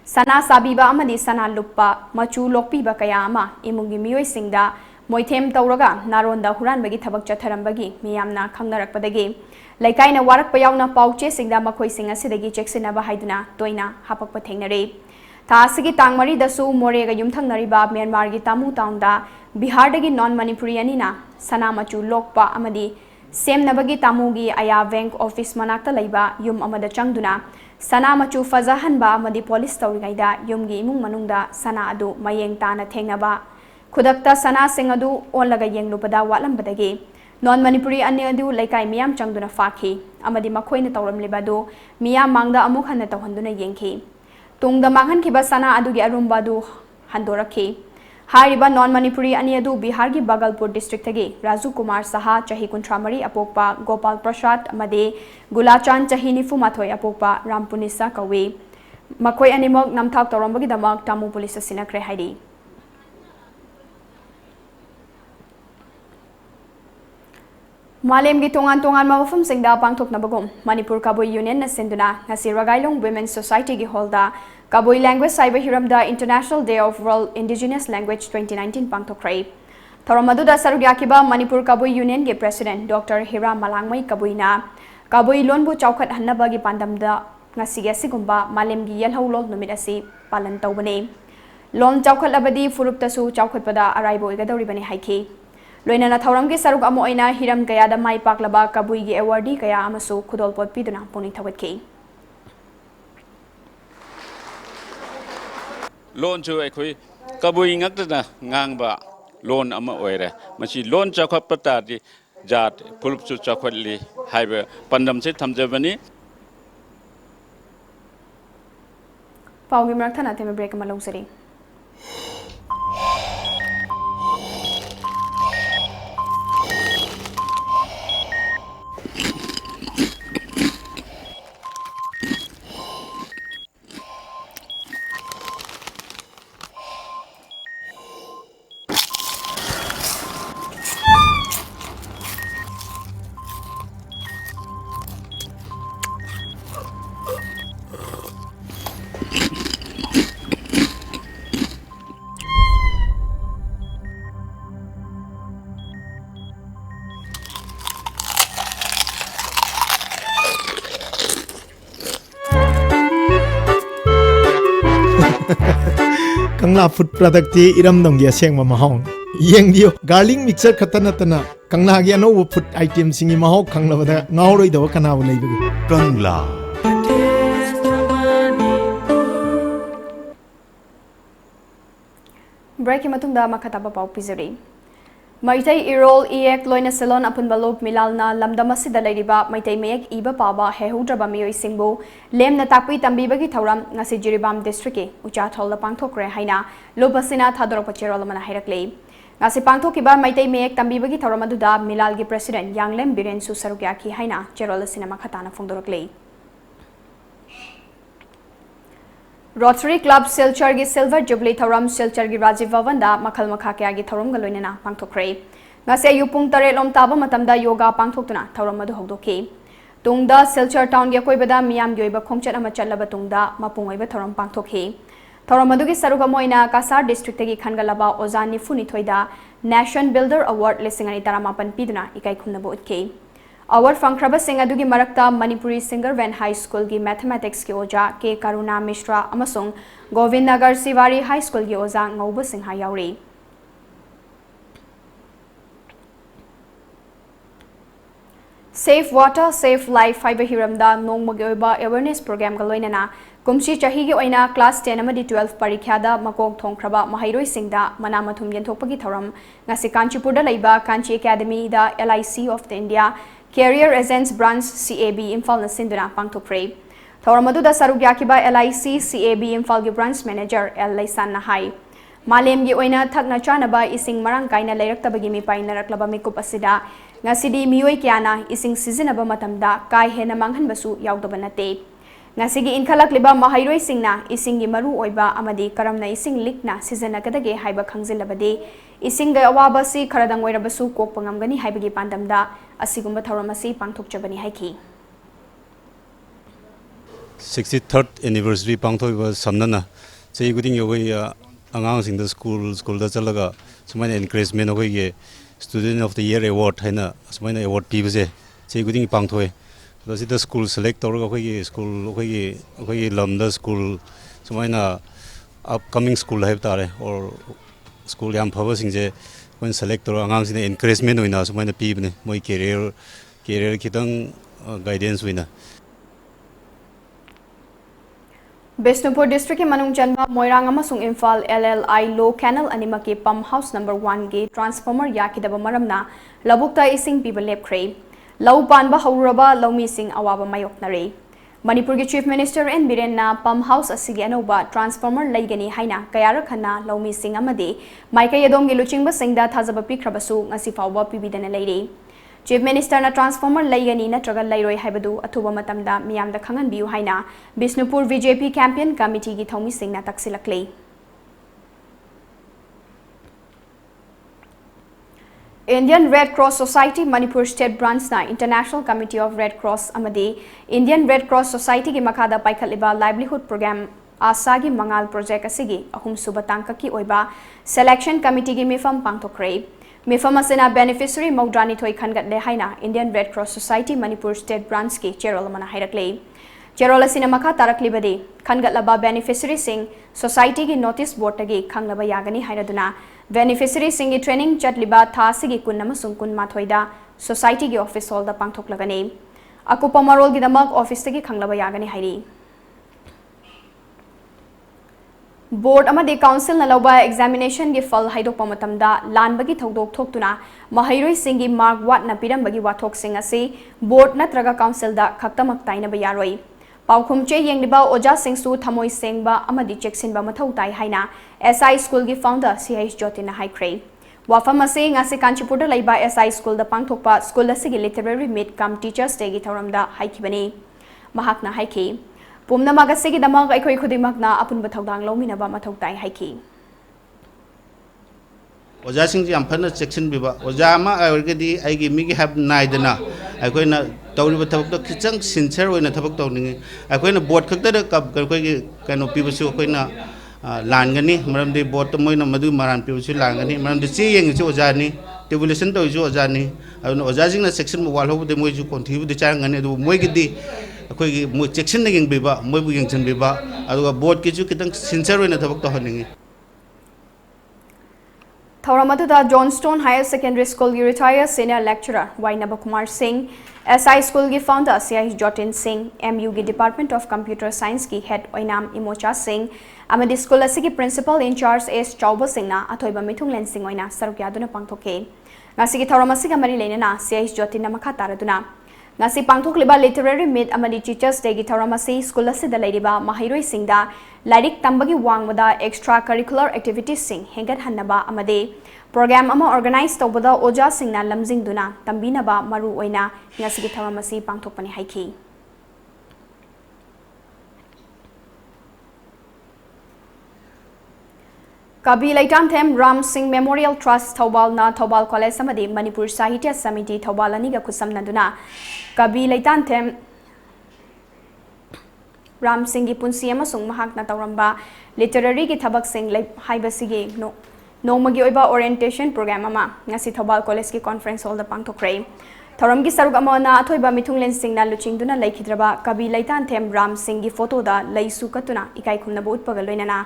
सना साबीबा अमदी सना लुप्पा मचू लोकपीबा कया अमा इमुंगी मियोय सिंगदा मोइथेम तौरगा नारोंदा हुरानबगी थबक चथरंबगी मियामना खंगनरकपदगी लेकाइना वारकपा यावना पाउचे सिंगदा मखोय सिंग असिदगी चेक्सिनबा हाइदुना तोइना हापकपा थेंगनरे थासिगी तांगमरी दसु मोरेगा युमथंगनरिबा म्यांमार की तामू ताउंदा बिहार दगी नॉन मणिपुरी अनिना सना मचू लोकपा अमदी सेमनबगी तामूगी अया बैंक ऑफिस मनाक्ता लैबा युम अमदा चंगदुना सना मचू फजाहनबा अमदी पुलिस तौरिगैदा युमगी इमुंग मनुंगदा सना अदु मयेंग ताना थेंगनबा खुदक्ता सना सिंग अदु ओलगा येंगलुबदा वालंबदगी नॉन मणिपुरी अन्य अदु लेकाई मियाम चंगदुना फाखी अमदी मखोइना तौरमलिबादु मियाम मांगदा अमुक हन्ना तौहंदुना येंखी तुंगदा मांगहनखिबा सना अदुगी अरुंबादु हंदोरखी हारिबा नॉन मणिपुरी अनि अदु बिहार की बगलपुर डिस्ट्रिक्ट तगी राजू कुमार साहा चही 53 अपोकपा गोपाल प्रसाद मदे गुलाचान चही 94 अपोकपा रामपुनिसा कवे मखोय अनिमक नमथाक तौरंबगी दमक तामू पुलिस सिनखरे हाइरी मालेम की तोंगान तोंगान मफम सिंगदा पांगथोकनबगुम मणिपुर काबोई यूनियन न सिंधुना ngasi रगाइलोंग वुमेन सोसाइटी की हॉल दा काबोई लैंग्वेज साइबर हिरमदा international day of world indigenous language 2019 पांगथोकरे थौरम अदुदा सरुक याकिबा मणिपुर काबोई यूनियन के प्रेसिडेंट डॉक्टर हिरा मलांगमई काबोईना काबोई लोनबु चौखट हन्नबगी पांदमदा ngasi असिगुम्बा मालेम की यलहौलोल नुमित असि पालन तौबने लोन चौखटलबदी फुरुपतसु चौखटपदा अराइबो इगदौरिबने हाइखी लोइना थौरम की सरुक अमो ओइना हिरम कयादा माई पाकलबा काबुई की एवार्डी कया अमसु खुदोलपोट पिदुना पुनी थवतकी लोन जो अखोई काबुई ngakna ngangba लोन अमा ओइरे मसी लोन चखपतादि जात फुलपसु चखली हाइबे पंदम से थमजबनी पाउगी मरथना तेमे ब्रेक मलौसरी कंगला फूड प्रोडक्ट इरम दंगी असेंग महौं येंग दियो गार्लिक मिक्सर खतन नतना कंगला गी अनो फूड आइटम सिंगी महौ खंगलबदा ngauroi दव कनाव लेबगे कंगला ब्रेक की मतुंगदा मखताबा पाउ पिजरी मैथै इरोल इएक लोइना सेलोन अपुनबा लोप मिलालना लमदम असिदा लैरिबा मैथै मयक इबा पाबा हेहुद्रबा मियोइ सिंगबो लेमना ताकपी तंबीबगी थौरम ngasi जिरिबाम डिस्ट्रिक्ट के उचाथोल पांगथोकरे हाइना लोबसिना थादोरप चेरोल मना हाइरकले ngasi pangthokiba maitai mek tambibagi thoram aduda milal gi president yanglem biren su saruk yaki haina cherol cinema khatana phongdoraklei Rotary Club Silchar gi Silver Jubilee thoram Silchar gi Rajiv Bhavan da makhal makha kya gi thoram ga loinana pangthokre ngase yupung tare lom taba matamda yoga pangthoktuna thoram adu hogdoki tungda Silchar town gi koibada miyam gi oiba khongchat ama chalaba tungda mapung oiba thoram pangthokhi thoram adu gi saruga moina Kasar district gi khangalaba oza nifuni thoida Nation Builder Award lisingani taramapan piduna ikai khumnabu utke award fangkraba sing adugi marakta Manipuri Singer Van High School gi mathematics ki oja K Karuna Mishra amasung Govind Nagar Siwari High School gi oja ngauba singha yauri Safe Water Safe Life Fiber Hiramda nongmagi oiba awareness program ga loinana kumsi chahi gi oina class 10 amadi 12 parikha da makok thongkraba mahairoi singda mana mathum yenthokpagi thoram ngasi Kanchipur da leiba Kanchi Academy da LIC of the India Career Agents Branch CAB Imphal na sinduna pangthokre thoram adu da saruk yakiba LIC CAB Imphal gi branch manager L Laisan na hai malem gi oina thakna chanaba ising marang kaina leiraktabagi mi painaraklaba mikup asida ngasidi mioi kyana ising sizinaba matamda kai hena manghanbasu yaudaba nate ngasigi inkhalak liba mahairoi singna isingi maru oiba amadi karamna ising likna sizana kadage haiba khangzilabade isinga awaba si kharadang oirabasu kokpangamgani haibagi pandamda asigumba thoramasi pangthokchabani haiki 63rd anniversary pangthoiba samnana chei guding yogoi angang sing the school da chalaga sumaina encouragement ogoi ge student of the year award haina sumaina award pibase chei guding pangthoi the school select torga khoi lamda school sumaina upcoming school have tare or school yam phaba singje when select tor angang sine encouragement hoina sumaina pibne moi career kitang guidance hoina Bishnupur district ke manung janba Moirang amasung Imphal LLI low canal animaki pump house number 1 ge transformer yakidaba maramna labukta ising piba lepkhre lau panba hauraba laumi sing awaba mayoknare Manipur ge chief minister N Biren na pump house asigi anoba transformer laigani haina kayara khanna laumi sing amade maika yadom ge luchingba singda thajaba pikhrabasu ngasi fawba pibidana leire Chief Minister na transformer laigani natraga lairoi haibadu athuba matamda miyamda khangan biu haina Bishnupur BJP campaign committee gi thomi singna taksilaklei Indian Red Cross Society Manipur State Branch na International Committee of Red Cross amadi Indian Red Cross Society gi makhada paikhaliba livelihood program ASA gi mangal project asigi ahum suba tangka ki oiba selection committee gi mifam pangthokre Mifam asina beneficiary Maudrani thoi khangat le haina Indian Red Cross Society Manipur State Branch ki Cherol mana hairakle Cherol asina makha tarakli bade khangat laba beneficiary sing society gi notice board tagi khanglaba yagani hairaduna beneficiary sing gi training chatliba tha sigi kun namasung kun mathoida society gi office hall da pangthoklagani akupa marol gi damak office tagi khanglaba yagani hairi Board amadi council na lauba examination gi fal haidokpa matamda lanbagi thodok thoktuna mahairoi singi mark wat na pirambagi wathok sing ase board natraga council da khaktamak taina ba yaroi paukhum che yengliba oja singsu thamoi sengba amadi cheksin ba mathau tai haina SI school gi founder CH Jotina haikre wafam ase ngase Kanchipur da laiba SI school da pangthokpa school asigi literary meet kam teachers day gi thoramda haikibani mahakna haiki Pumna magasigi damag ay koy kudimak na apun batawdang lawmina ba matawtay haiki. Oja sing jam phana section biba oja ma ayurgedi aigi migi have naidana ay koy na tawri ba tabak to kichang sincere oina tabak tawningi ay koy na board khakta da kap koy kano pibasu koy na langani maram de board to moy na madu maran pibasu langani maram de chi yeng chu oja ni tabulation to chu oja ni oja sing na section mo wal hob de moy chu contribute de changani du moy gidi akoigi mo section na ging biba moy bu ging chen biba aduga board ki chu kitang sincere oina tabak to haningi Thauramadu da Johnstone Higher Secondary School gi retired senior lecturer Wainaba Kumar Singh SI School gi founder CH Jotin Singh MU gi Department of Computer Science gi head Oinam Imocha Singh amadi school asigi principal in charge S Chauba Singh na athoiba mithunglen Singh oina sarukya duna pangthoke ngasigi thauramasiga mari leinana CH Jotin na makha taraduna ngasi pangthokliba literary meet amadi teachers day gi thauramasi school asida leiriba mahairoi singda lairik tambagi wangmada extra curricular activities sing hengat hannaba amade program ama organize tawbada oja singna lamjingduna tambinaba maru oina ngasigi tharam asi pangthokpani haiki Kabi Laitan Them Ram Singh Memorial Trust Thobal na Thobal College Samadi Manipur Sahitya Samiti Thobal Aniga Kusam Naduna Kabi Laitan Them Ram Singh gi punsi amasung mahak na tawramba literary gi thabak sing haibasigi no magi oiba orientation program ama ngasi Thobal College ki conference hall da pangthokrai Thoram gi saruk amana athoiba mithunglen sing na luchingduna laikhidraba Kabi Laitan Them Ram Singh gi photo da laisu katuna ikai khumna bu utpagal loinana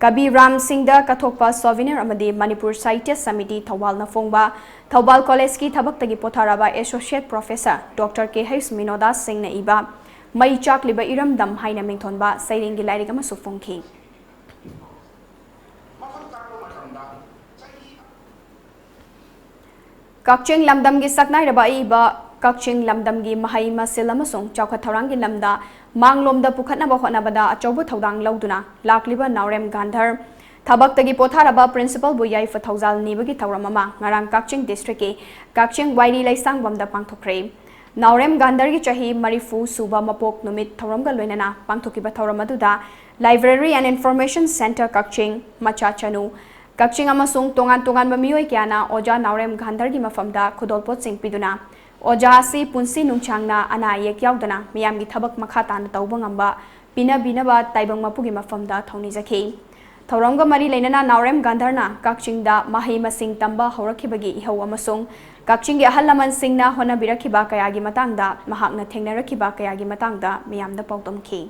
Kabi Ram Singh da kathokpa souvenir amadi Manipur Sahitya Samiti Thobal na fongba Thobal College ki thabak tagi potharaba associate professor Dr. K.H. Minoda Singh na iba mai chak liba iram dam haina mingthonba sairingi lairi gama sufongki Kakching lamdam gi saknai raba iba Kakching lamdam gi mahai masil amasung chawkha thorang gi lamda manglomda pukhatna ba khona bada achobu thodang lauduna lakliba Naurem Gandhar Thabak tagi potharaba principal bu yai fa thousal nibagi thawramama ngarang Kakching district ki Kakching wairi laisang bamda pangthokre Naurem Gandhar gi chahi marifu suba mapok numit thoram ga loinana pangthokiba thoram aduda Library and Information Center Kakching Macha Chanu Kakching amasung tongan ba mioi kyana oja Naurem Gandhar gi mafamda khudolpot sing piduna oja si punsi nungchangna ana yek yaudana miyam gi thabak makha tan tawba ngamba bina ba taibang mapugi mafamda thoni jakhi Thorongga mari leinana Naurem Gandharna Kakching da mahi masing tamba horakhibagi ihau amasung Kakching gi ahal laman singna hona birakhiba kayagi matangda mahakna thengnarakhiba kayagi matangda miyamda pautomki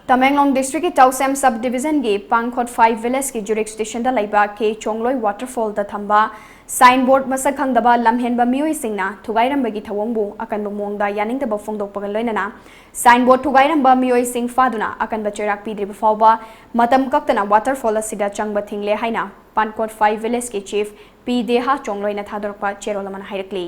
Tamenglong district ki Tausem subdivision gi Pangkhot 5 village ki jurisdiction da laiba ke Chongloi waterfall da thamba signboard masak khangdaba lamhenba mioi singna thugairamba gi thawongbu akanba mongda yaningda ba phongdok pagal loinana signboard thugairamba mioi sing faduna akanba cherak pidriba fawba matam kaktana waterfall asida changba thingle haina Pangkhot 5 village ki chief P Deha Chongloi na thadorpa cherolaman hairakli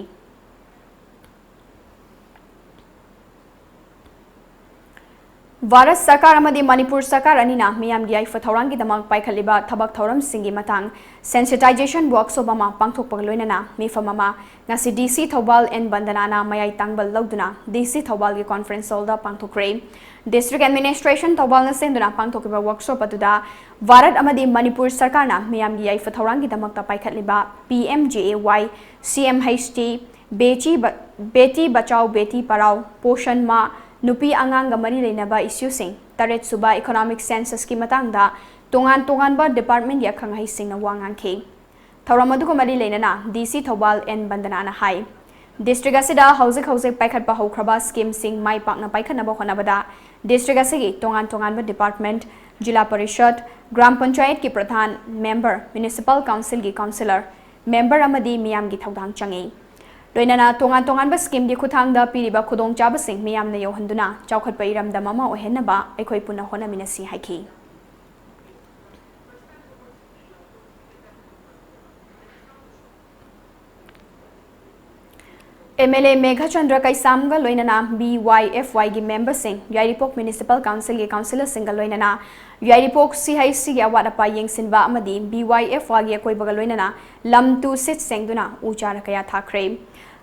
Varas Sarkar amadi Manipur Sarkar anina miyam gi aifa thaurangi damang paikhaliba thabak thauram singi matang sensitization workshop ama pangthok pagloinana mifamama ngasi DC Thobal en Bandanana mayai tangbal lauduna DC Thobal gi conference hall da pangthokre district administration Thobal na senduna pangthokiba workshop aduda Varat amadi Manipur Sarkar na miyam gi aifa thaurangi damakta paikhaliba PMJAY CMHT Beti Bachao Beti Parao Poshan Ma Nupi angang gamari leinaba issue sing taret suba economic census ki matangda tongan ba department ya khangai sing na wangang ke thauramadu ko mari leinana DC Thobal en Bandanana hai district asida hauzik paikhat pa hokraba scheme sing mai pakna paikhat na ba khona bada district asigi tongan ba department jila parishad gram panchayat ki pradhan member municipal council ki councillor member amadi miyam gi thaudang changi Loinana tongan ba scheme di khuthangda piriba khudong chaba sing miyamna yohanduna chawkhat pa iramda mama ohenaba ekhoi puna hona minasi haiki MLA Megha Chandra Kaisamga loinana BYFY gi member sing Yairipok Municipal Council gi councillor singa loinana Yairipok CHC gi awada pa yengsinba amadi BYFY gi koi baga loinana lam tu sit sengduna uchara kaya thakre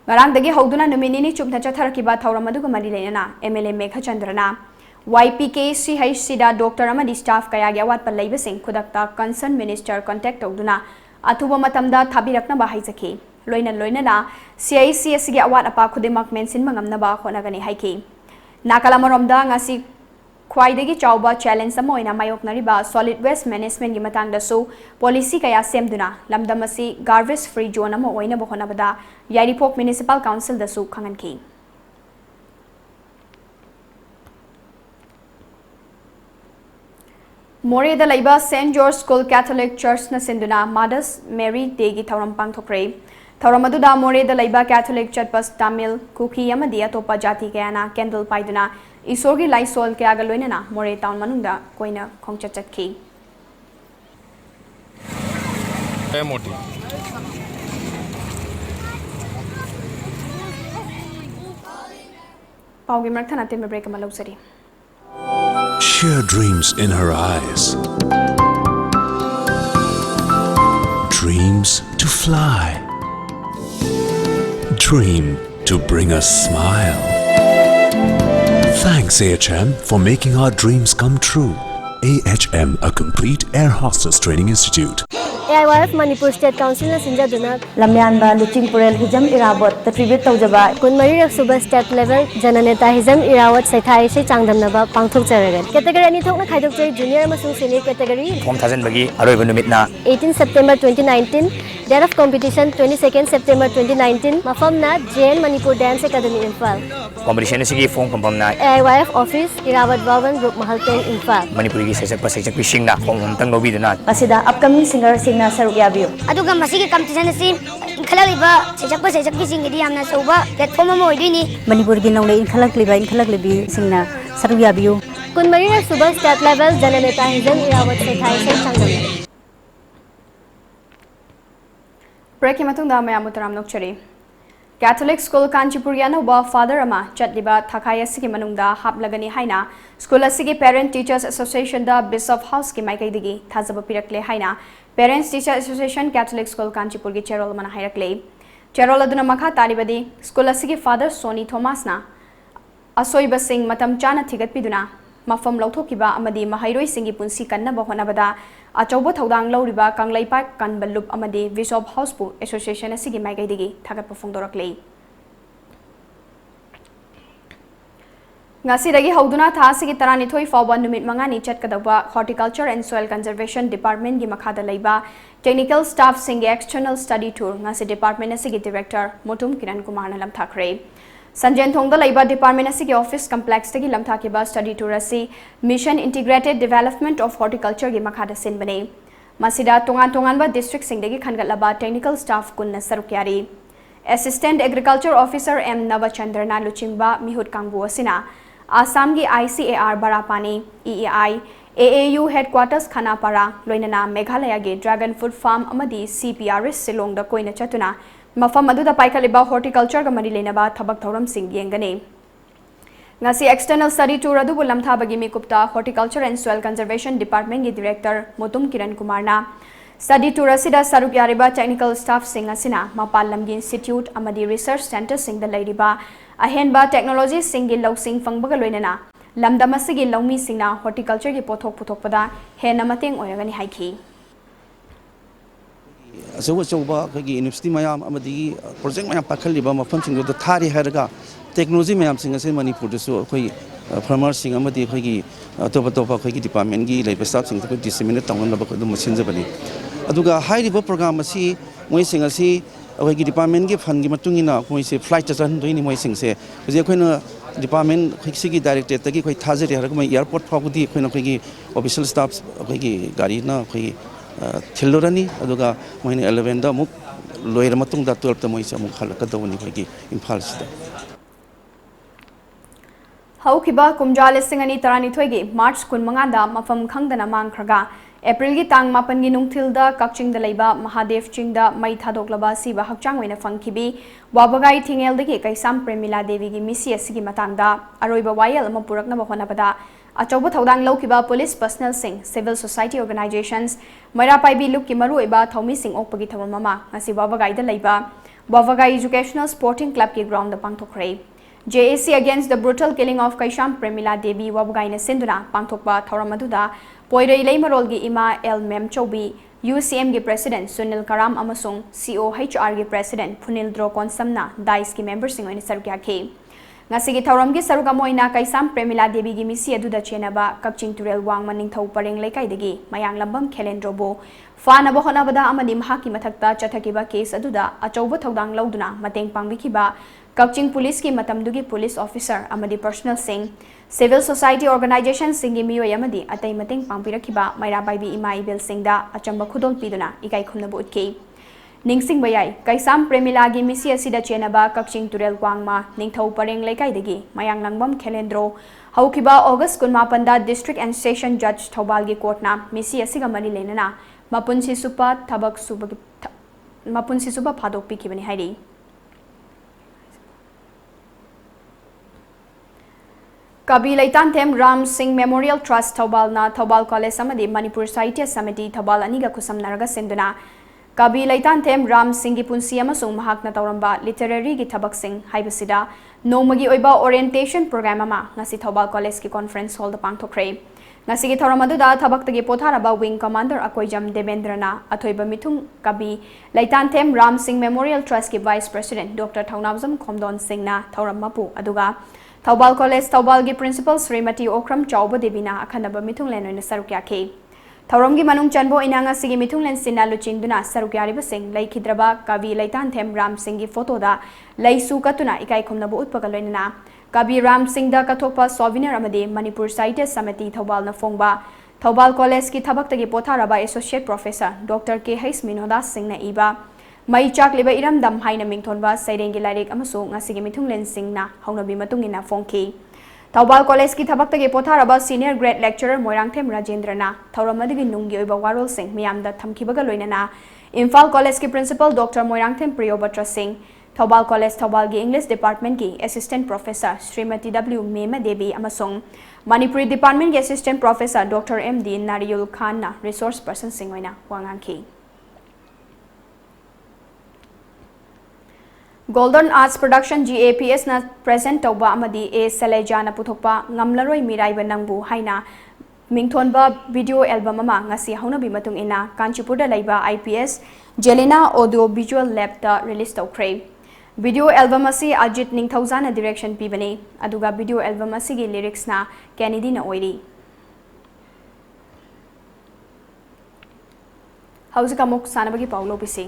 Ngarang dagi hauduna nominini chupna chatharakiba thauramadu ko mari leinana MLA Megha Chandrana YPK CHC da doctor amadi staff kaya gi awat pa leiba sing khudakta concern minister contact tawduna athuba matamda thabirakna ba haijaki loinana CIC asigi awat apa khudimak mensin mangamna ba khonagani haiki nakalamaromda ngasi khwaidagi chawba challenge ama oina mayoknariba solid waste management gi matangda su policy kaya semduna lamdamasi garbage free zone ama oina ba khonabada Yairipok Municipal Council da su khanganki More da laiba St George School Catholic Church na senduna Mothers Mary Day gi thauram pangthokre Thauramadu da More da laiba Catholic Church Tamil Kuki amadi atopa jati kayana candle paiduna Isorgi Laisol kaya ga loinana More town manungda koina khongcha chatki Paugi marthana timbe break ama lausari sheer dreams in her eyes. Dreams to fly. Dream to bring a smile. Thanks AHM for making our dreams come true. AHM, a complete air hostess training institute. AIYF Manipur State Council na sinjaduna lamyanba luching purel hijam irawat the tribute tawjaba kunmari rak suba state level jananeta hijam irawat saithai se changdamnaba pangthok jaragan category ani thokna khaidok jai junior amasung senior category form thajan bagi aroiba numitna 18 September 2019 date of competition 22nd September 2019 mafamna JN Manipur Dance Academy Imphal competition asigi form pampamna AIYF office irawat Bawan Group Mahalten Imphal Manipuri gi sejak pisingna form amtang lobiduna asida upcoming singer singna saruk yabiyo aduga masigi competition asi inkhalagliba sejak singidi amna soba platform ama oidini Manipur gi nongle inkhalaglibi singna saruk yabiyo kunmari ra suba state level jananeta hijam irawat saithai se changdam Break matungda mayam utaram nokchari Catholic School Kanchipur yana ba father ama chatliba thakaya sigi manungda haplagani haina school asigi Parent Teachers Association da Bishop House ki maikai digi thazaba pirakle haina Parents Teachers Association Catholic School Kanchipur gi chairol mana hairakle chairol aduna makha taribadi school asigi father Sony Thomas na asoiba sing matam chana thigat piduna mafam lauthokiba amadi mahairoi singi punsi kanna ba honabada achauba thodang lauriba kanglaipa kanbalup amadi Bishop House pu Association asigi maikai digi thagat pafungdorakle Ngasidagi hauduna thasigi taranithoi fawba numit mangani chatkadaba Horticulture and Soil Conservation Department gi makhada leiba technical staff singi external study tour ngasi department asigi director Motum Kiran Kumar na lamthakre Sanjen Thongda leiba department asigi office complex tagi lamthakiba study tour asi Mission Integrated Development of Horticulture gi makhada sinbane masida tongan ba district singdagi khangatlaba technical staff kunna sarukyari Assistant Agriculture Officer M Navachandrana Luchingba Mihut Kangbu asina Assam gi ICAR Barapani EEI AAU headquarters Khanapara loinana Meghalaya gi Dragon Fruit Farm amadi CPRS Silong da koina chatuna mafam aduda paikaliba horticulture ga mari lenaba thabak thoram sing yengane ngasi external study tour adu bulam thabagi mikupta Horticulture and Soil Conservation Department gi director Motum Kiran Kumar na study tour asida saruk yariba technical staff sing asina mapal lamgi institute amadi research center sing da leiriba ahenba technology sing gi lausing fangbaga loinana lamdam asigi laumi singna horticulture gi pothok puthokpada hena mateng oyagani haiki Asoba khagi university mayam amadi project mayam pakhaliba mafam sing do thari haraga technology mayam sing ase Manipur da so khoi farmers sing amadi khagi topa khagi department gi leiba staff sing ko disseminate tawna ba ko dum machine jabani aduga high river program asi moi sing asi khagi department gi fund gi matungina moi se flight charge doini moi sing se je khoina department khiksi gi director tagi khoi thajari haraga mai airport phagudi khoina khagi official staffs khagi gari na khoi thilorani aduga moine 11 da muk loira matung da 12 ta moi sa muk khalaka dawni khagi imphal sida Haukiba kumjal singani taranithoi gi March 15 da mafam khangdana mangkhraga April gi tang 8 gi nungthil da kakching da leiba Mahadev ching da mai thadoklaba siba hakchang oina fangkhibi wabagai thingel dagi kaisam Premila Devi gi misi asigi matangda aroiba wayel ama purakna ba honabada achauba thodang laukiba police personnel sing civil society organizations maira paibi luk ki maru eba thomi sing okpagi thamama ngasi wabagai da leiba wabagai educational sporting club ki ground da pangthokre JAC against the brutal killing of Kaisham Premila Devi wabagai na sinduna pangthokba thoramaduda poirei leimarol gi ima L Mem Choubi UCM gi president Sunil Karam amasung COHR gi president Punil Drokon Samna DICE gi member sing oina sarukya ke ngasigi thauram gi saruga moina Kaisam Premila Devi gi misi aduda chenaba Kakching Turel Wang Maning Thau Pareng Lekai dagi mayang lambam Khelendrobo fana ba honabada amadi mahaki mathakta chathakiba case aduda achauba thodang lauduna mateng pangbikiba Kakching Police ki matamdugi police officer amadi personal sing civil society organization singi miyo yamadi atai mateng pangpirakiba maira baibi ima ibel singda achamba khudol piduna ikai khumnabu utke Ningsing bayai Kaisam Premila gi misi asida chenaba Kakching Turel Wangma Ningthau Pareng Lekai dagi mayang langbam Khelendro haukiba August 18 da district and station judge Thobal gi court na misi asiga mari lenana mapunsi supa phadok pikibani hairi Kabi Laitan Them Ram Singh Memorial Trust Thobal na Thobal College Samadi Manipur Sahitya Samiti Thobal Aniga Kusam Naraga Sinduna Kabi Laitan Them Ram Singh Punsi amasung mahakna tauramba literary gi thabak sing haibasida nomagi oiba orientation program ama ngasi Thobal College ki conference hall da pangthokre ngasi gi thoramadu da thabak tagi potharaba wing commander Akoijam Debendrana athoiba mithung Kabi Laitan Them Ram Singh Memorial Trust ki vice president Dr. Thaunawjam Khomdon Singh na thaurammapu aduga Thobal College Thobal gi principal Srimati Okram Chauba Devina akhanaba mithung lenoina sarukya ke Thauramgi manung chanbo inanga sigi mithung len sinna luchinduna sarukyariba sing lai khidraba Kabi Laitan Them Ram Singh gi photo da lai su katuna ikai khomnabu utpaga loinana Kabi Ram Singh da kathokpa souvenir amade Manipur Sahitya Samiti Thobal na fongba Thobal College ki thabak tagi potharaba associate professor Dr. K. H. Minodas Singh na iba mai chakliba iramdam haina mingthonba sairengi lairik amasu ngasigi mithung len sing na haunabi matungina fongki Thobal College ki thabak tagi potharaba senior grade lecturer Moirangthem Rajendrana Thauramadi nunggi oiba warol sing miyamda thamkibaga loinana Imphal College ki principal Dr. Moirangthem Priyobatra Singh Thobal College Thobal gi English department ki assistant professor Srimati W Mema Devi amasung Manipuri department ki assistant professor Dr. MD Nariyul Khan na resource person sing oina wangangki Golden Arts Production GAPS na present tauba amadi A Salejana puthokpa ngamlaroi miraiba nangbu haina mingthonba video album ama ngasi haunabi matung ina Kanchipurda laiba IPS Jelena Audio Visual Lab ta release tawkhre video album asi Ajit Ningthauzana direction pibani aduga video album asi gi lyrics na Kennedy na oiri Hausika muk sanabagi paulo pisi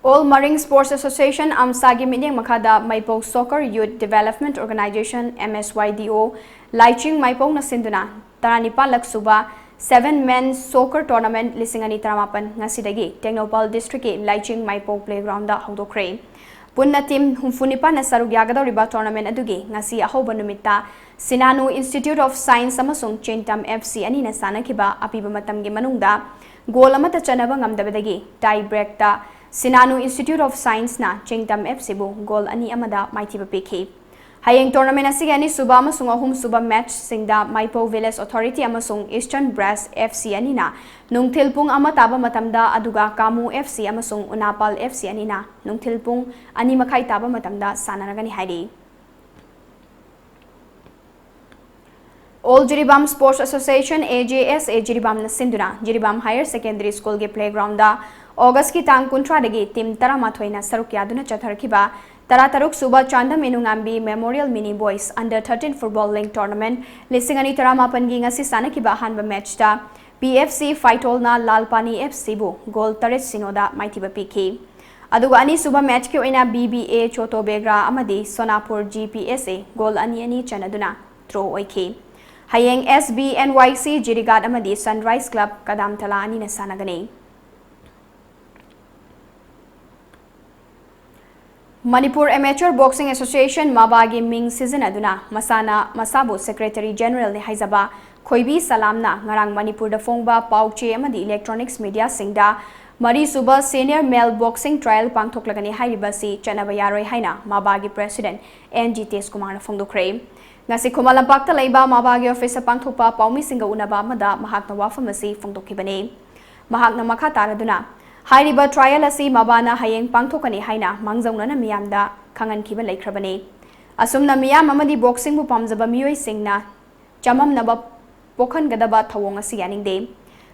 All Marine Sports Association Amsagi Minyang Makada Maipo Soccer Youth Development Organization MSYDO Laiching Maipo na Sinduna Taranipa Laksuba 7-man soccer tournament Lisingani Taramapan Nasidagi Technopal District Laiching Maipo Playground da Hodokre Punna team Humfunipa na Sarugyagada Riba Tournament Adugi Nasi Ahoba Numita Sinanu Institute of Science Samasung Chintam FC Ani na Sanakiba Apiba Matamgi Manungda Golamata Chanaba Ngamdabadagi tie break ta Sinanu Institute of Science na Chingtam FC bu goal ani amada maitiba piki. Hayeng tournament asigi ani suba amasung ahum suba match singda Maipo Village Authority amasung Eastern Brass FC ani na nungthilpung ama taba matamda aduga Kamu FC amasung Unapal FC ani na nungthilpung ani makai taba matamda sanaragani hairi. All Jiribam Sports Association AJSA Jiribam na Sinduna Jiribam Higher Secondary School ge playground da August ki tang kuntra dagi team Taramathoina Sarukyaduna Chatharkiba Tarataruk Suba Chanda Menungambi Memorial Mini Boys Under 13 Football League Tournament Lisingani Taramapan gi ngasi sanakiba hanba match ta PFC Fightol na Lalpani FC bu goal taret sinoda maitiba piki aduga ani suba match ki oina BBA Choto Begra amadi Sonapur GPSA goal ani ani chanaduna throw oiki Hayeng SBNYC Jirigad amadi Sunrise Club Kadam Tala ani na sanagani Manipur Amateur Boxing Association Mabagi Ming Season Aduna Masana Masabu Secretary General ni Haizaba Khoibi Salamna Ngarang Manipur da Fongba Pauche amadi Electronics Media Singda Mari Suba Senior Male Boxing Trial Pangthoklagani Hairibasi Chanaba Yaroi Haina Mabagi President NG Tes Kumar Fongdokre Ngasi Khumalampakta Laiba Mabagi Office Pangthokpa Paumi Singa Unaba Amada Mahakna Wafamasi Fongdokibani Mahakna Makha Taraduna Hairiba trial asi mabana hayeng pangthokani haina mangjaunana miyamda khangan khiba laikhrabani asumna miyam amadi boxing bu pamjaba miyoi singna chamamnaba pokhan gadaba thawong asi yaningde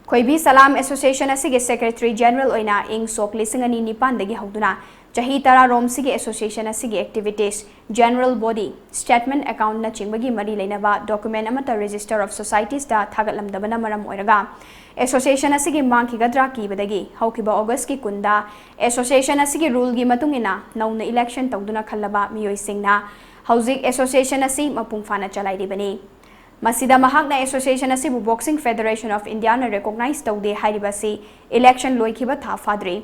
Khoibi Salam Association asige Secretary General oina ing sok lisingani nipan dagi hawduna chahi tara rom sige association asige activities general body statement account na chingbagi mari leinaba document amata register of societies da thagatlamdabana maram oiraga Association asigi mangki gadra ki badagi haukiba August ki kunda Association asigi rule gi matungina nauna election tawduna khallaba miyoi singna hauzik Association asi mapung fana chalai ribani Masida mahakna Association asi bu Boxing Federation of India na recognize tawde hairibasi election loikiba tha fadre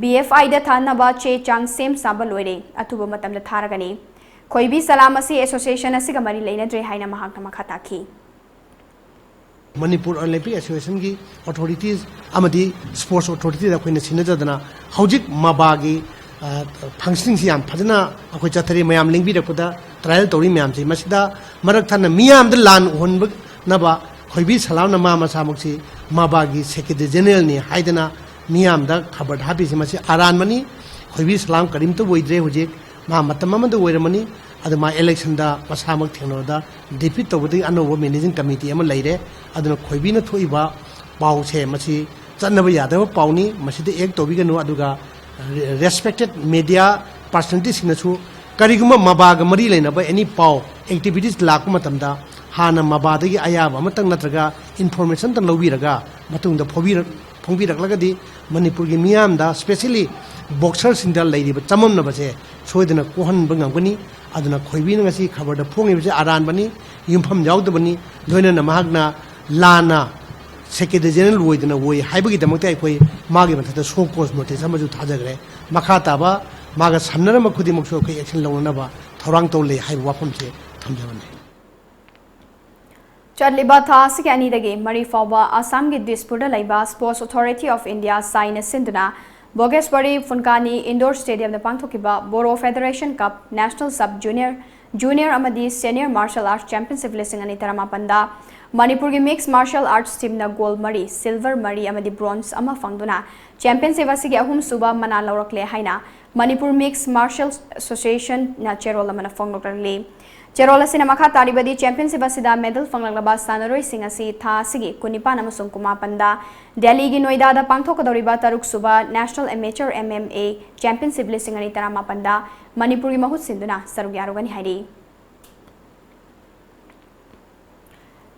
BFI da thanaba che chang sem saba loire atuba matamda tharagani Khoibi Salam asi Association asiga mari leinadre haina mahakna makhata ki Manipur Olympic Association की authorities amadi sports authorities da koina sinajadana hojik mabagi functioning siam phajana akoi chathari mayam lingbi rakoda trial tori mayam si masida marak thana miyam da lan honba naba khoibi salam na ma masamuksi mabagi secretary general ni haidana miyam da khabar habi si masi aran mani khoibi salam karim to boidre hojik ma matamama da oiramani aduma election da masamak thengno da defeat tobudi anobo managing committee ama leire aduna khoibi na thoiba pau che masi chanaba yadaba pauni masi de ek tobi ganu aduga respected media personalities sinachu kariguma mabaga mari leinaba any pau activities lakku matamda hana mabadagi ayaba amatang natraga information tan lobiraga matungda phongbirak Manipur gi miyam da specially boxers in the lady but chamam na base soidana kohan bangangani aduna khoibi na ngasi khabar da phongi base aran bani yumpham jawda bani loina na mahagna lana secretary general woidana woi haibagi damakta ai khoi magi matha so cause notice amaju thajagre makha taba maga samnara makhudi mokso khoi action lawna ba thorang to le haibu wafam che thamjabane Chadliba tha sigi ani dagi mari fawba Assam gi Dispurda laiba Sports Authority of India sign sinduna Bogeswari Funkani Indoor Stadium da pangthokiba Boro Federation Cup National Sub Junior amadi Senior Martial Arts Championship listing ani taramapanda Manipur gi Mixed Martial Arts team na gold mari silver mari amadi bronze ama fangduna championship asigi ahum suba mana laurakle haina Manipur Mixed Martial Association na cherola mana fanglokle Cherola Sinamaka Taribadi Championship Asida medal Fanglaba Sanaroi Singasi Tha Sigi Kunipan Amasung Kumapanda Delhi gi Noida da Pangthokadoriba Taruk Suba National Amateur MMA Championship listing ani taramapanda Manipur gi mahut sinduna sarugyarugani haidi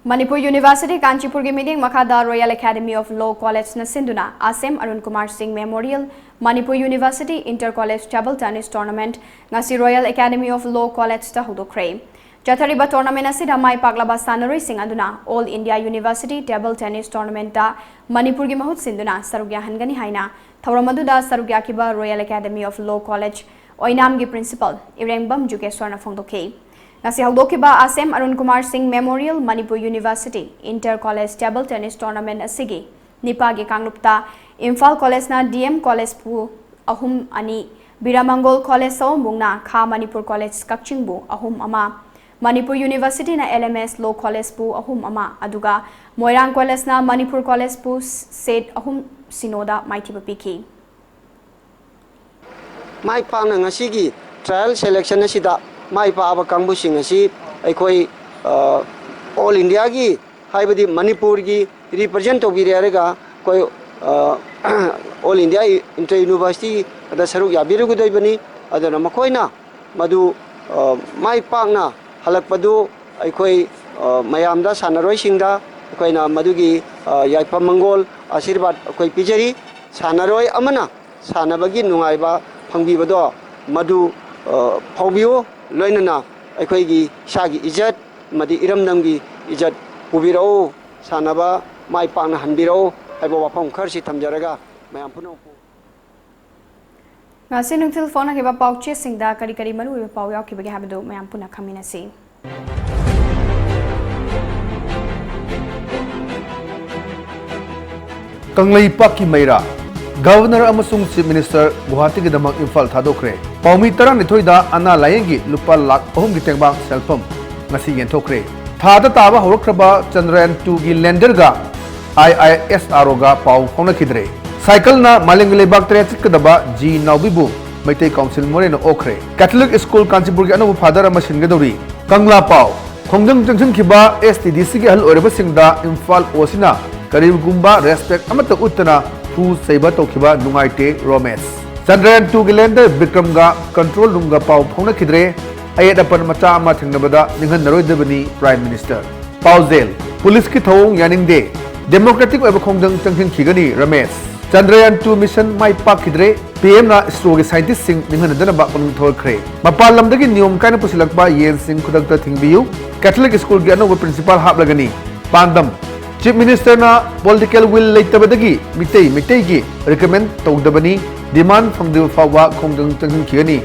Manipur University Kanchipur gi meeting Makada Royal Academy of Law College na sinduna Asem Arun Kumar Singh Memorial Manipur University Inter-College Table Tennis Tournament ngasi Royal Academy of Law College ta hudokre Jathariba tournament asida mai paglaba sanaroi sing aduna All India University Table Tennis Tournament ta Manipur gi mahut sinduna sarugya hangani haina thawramaduda sarugya kiba Royal Academy of Law College Oinam gi principal Irengbam Jukeswar na phongdoke ngasi haudokiba Asem Arun Kumar Singh Memorial Manipur University Inter-College Table Tennis Tournament asigi Nipa gi kanglupta Imphal College na DM College pu ahum ani Biramangol College so mungna Kha Manipur College Kakching bu ahum ama Manipur University na LMS Law College pu ahum ama aduga Moirang College na Manipur College pu set ahum sinoda maithiba piki mai pa na ngasigi trial selection asida mai pa aba kangbu sing asi aikoi all India gi haibadi Manipur gi represent obirega koi All India Inter University ada saruk yabiru gudai bani ada nama koi na madu mai pang na halak padu aikoi mayam da sanaroi singda koi na madu gi yaipa mangol asirbat koi pijari sanaroi amana sanabagi nungai ba phangbi bado madu phaubiyo loina na aikoi gi shagi ijat madi iramdam gi ijat pubirao sanaba mai pang na hanbirao aibo wapam kharsi thamjaraga mayam puno ngasi nungthil phone ke ba pauche singda kari kari maru be pau yaw ki bage habdo mayam puna khamina si Kanglei Paki Meira Governor amasung Chief Minister Guwahati gi damak Imphal thadokre Paumi tarang nithoi da ana layengi lupa lakh ahum gi tengbang selfam ngasi yenthokre thada taba horokraba Chandrayaan 2 gi lander ga IISRO ga pau phone khidre cycle na malingule bak traffic kadaba G Naubibu Maitai Council Moreno Okre Catholic School Kanchipur gi anu father amashin gadori Kangla pau khongdang junction khiba STDC gi hal oreba singda Imphal Osina karib gumba respect amata uttana fu saiba tokhiba nungaite romance Chandrayaan 2 gi lander Vikram ga control room ga pau phone khidre ayat apan macha ama thingnabada ninghan naroi debani Prime Minister Pauzel Police ki thawong yaningde Democratic oiba khongdang changthin khigani Ramesh Chandrayaan 2 mission mai pakidre PM na ISRO gi scientist sing ninghanadana ba panung thorkhre mapal lamdagi niyom kaina pusilakba yen sing khudakta thingbiu Catholic school gi anoba principal hablagani Pandam Chief Minister na political will leitabadagi mitei gi recommend tawdabani demand from the fawa khongdang changthin khigani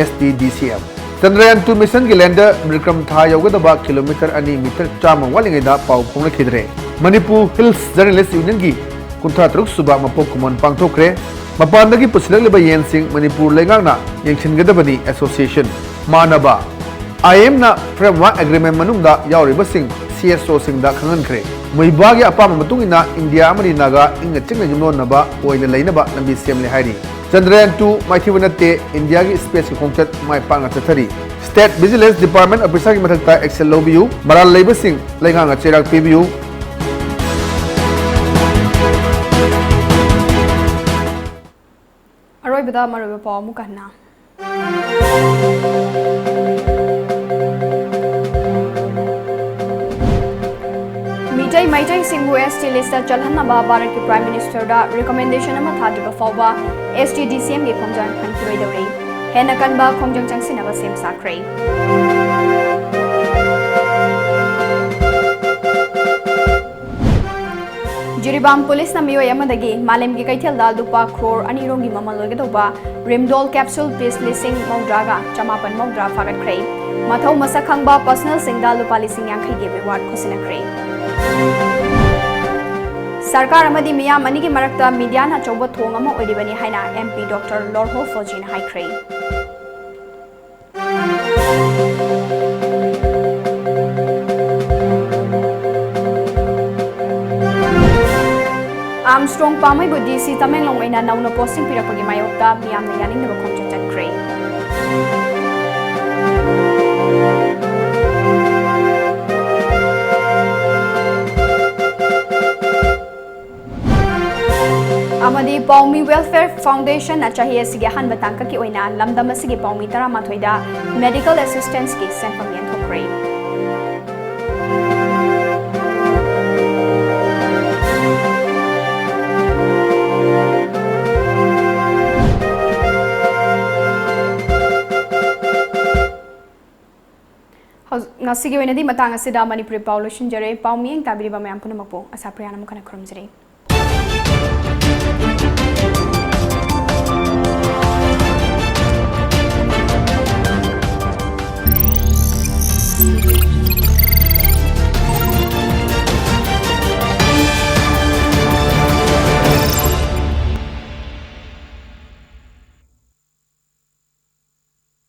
STDCM Chandrayaan 2 mission ki lander Vikram tha yaugadaba kilometer ani meter chama walingaida pau phongnakidre. Manipur Hills Journalist Union gi kuntha truk suba mapok kumon pangthokre. Mapandagi pusilaliba yensing Manipur lengangna yengchingadabani association manaba IM na framework agreement manungda yauribasing CSO singda khangankre. Muibagi apama matungina India amani naga inga chingna jumnonaba oile lainaba lambi semle hairi. Chandrayaan 2 maithiwanate India gi space ki khongchat mai panga chathari. State Vigilance Department officer ki mathakta action lobiu maral leibasing lenganga cherak pibiu. Aroy bida maroy pa mukana. Maitai Singhu ST list Chalhanaba Bharat ki Prime Minister da recommendation ama thadiba fawba STDCM ki khongjang khankhiroi dawrei hena kanba khongjang changsinaba sem sakrai Jiribam Police na miyoi amadagi malem gi kaithel dal dupa crore anirongi mamal logedoba Rimdol capsule piece lising maudraga chamapan maudra fagat krai mathau masakhangba personal singda lupa lising yankhai gi reward khosina krai Sarkar amadi miya mani ki marakta media na chobo thong ama oiribani haina MP Dr. Lorho Fojin haikrai Armstrong pamai bu DC Tamenglong ina nauna posting pirakpagi mayokta miyam na yaning na khongchak chatkrai Amadi Paumi Welfare Foundation na chahiye sige han batangka ki oina lamdam asige Paumi tara mathoida medical assistance ki senfam yan thokrai Ngasige oina di matang asida Manipuri Paulushin jare Paumi ang tabiri ba mayam punamakpo ASHAPRIYA na mukana khurumjare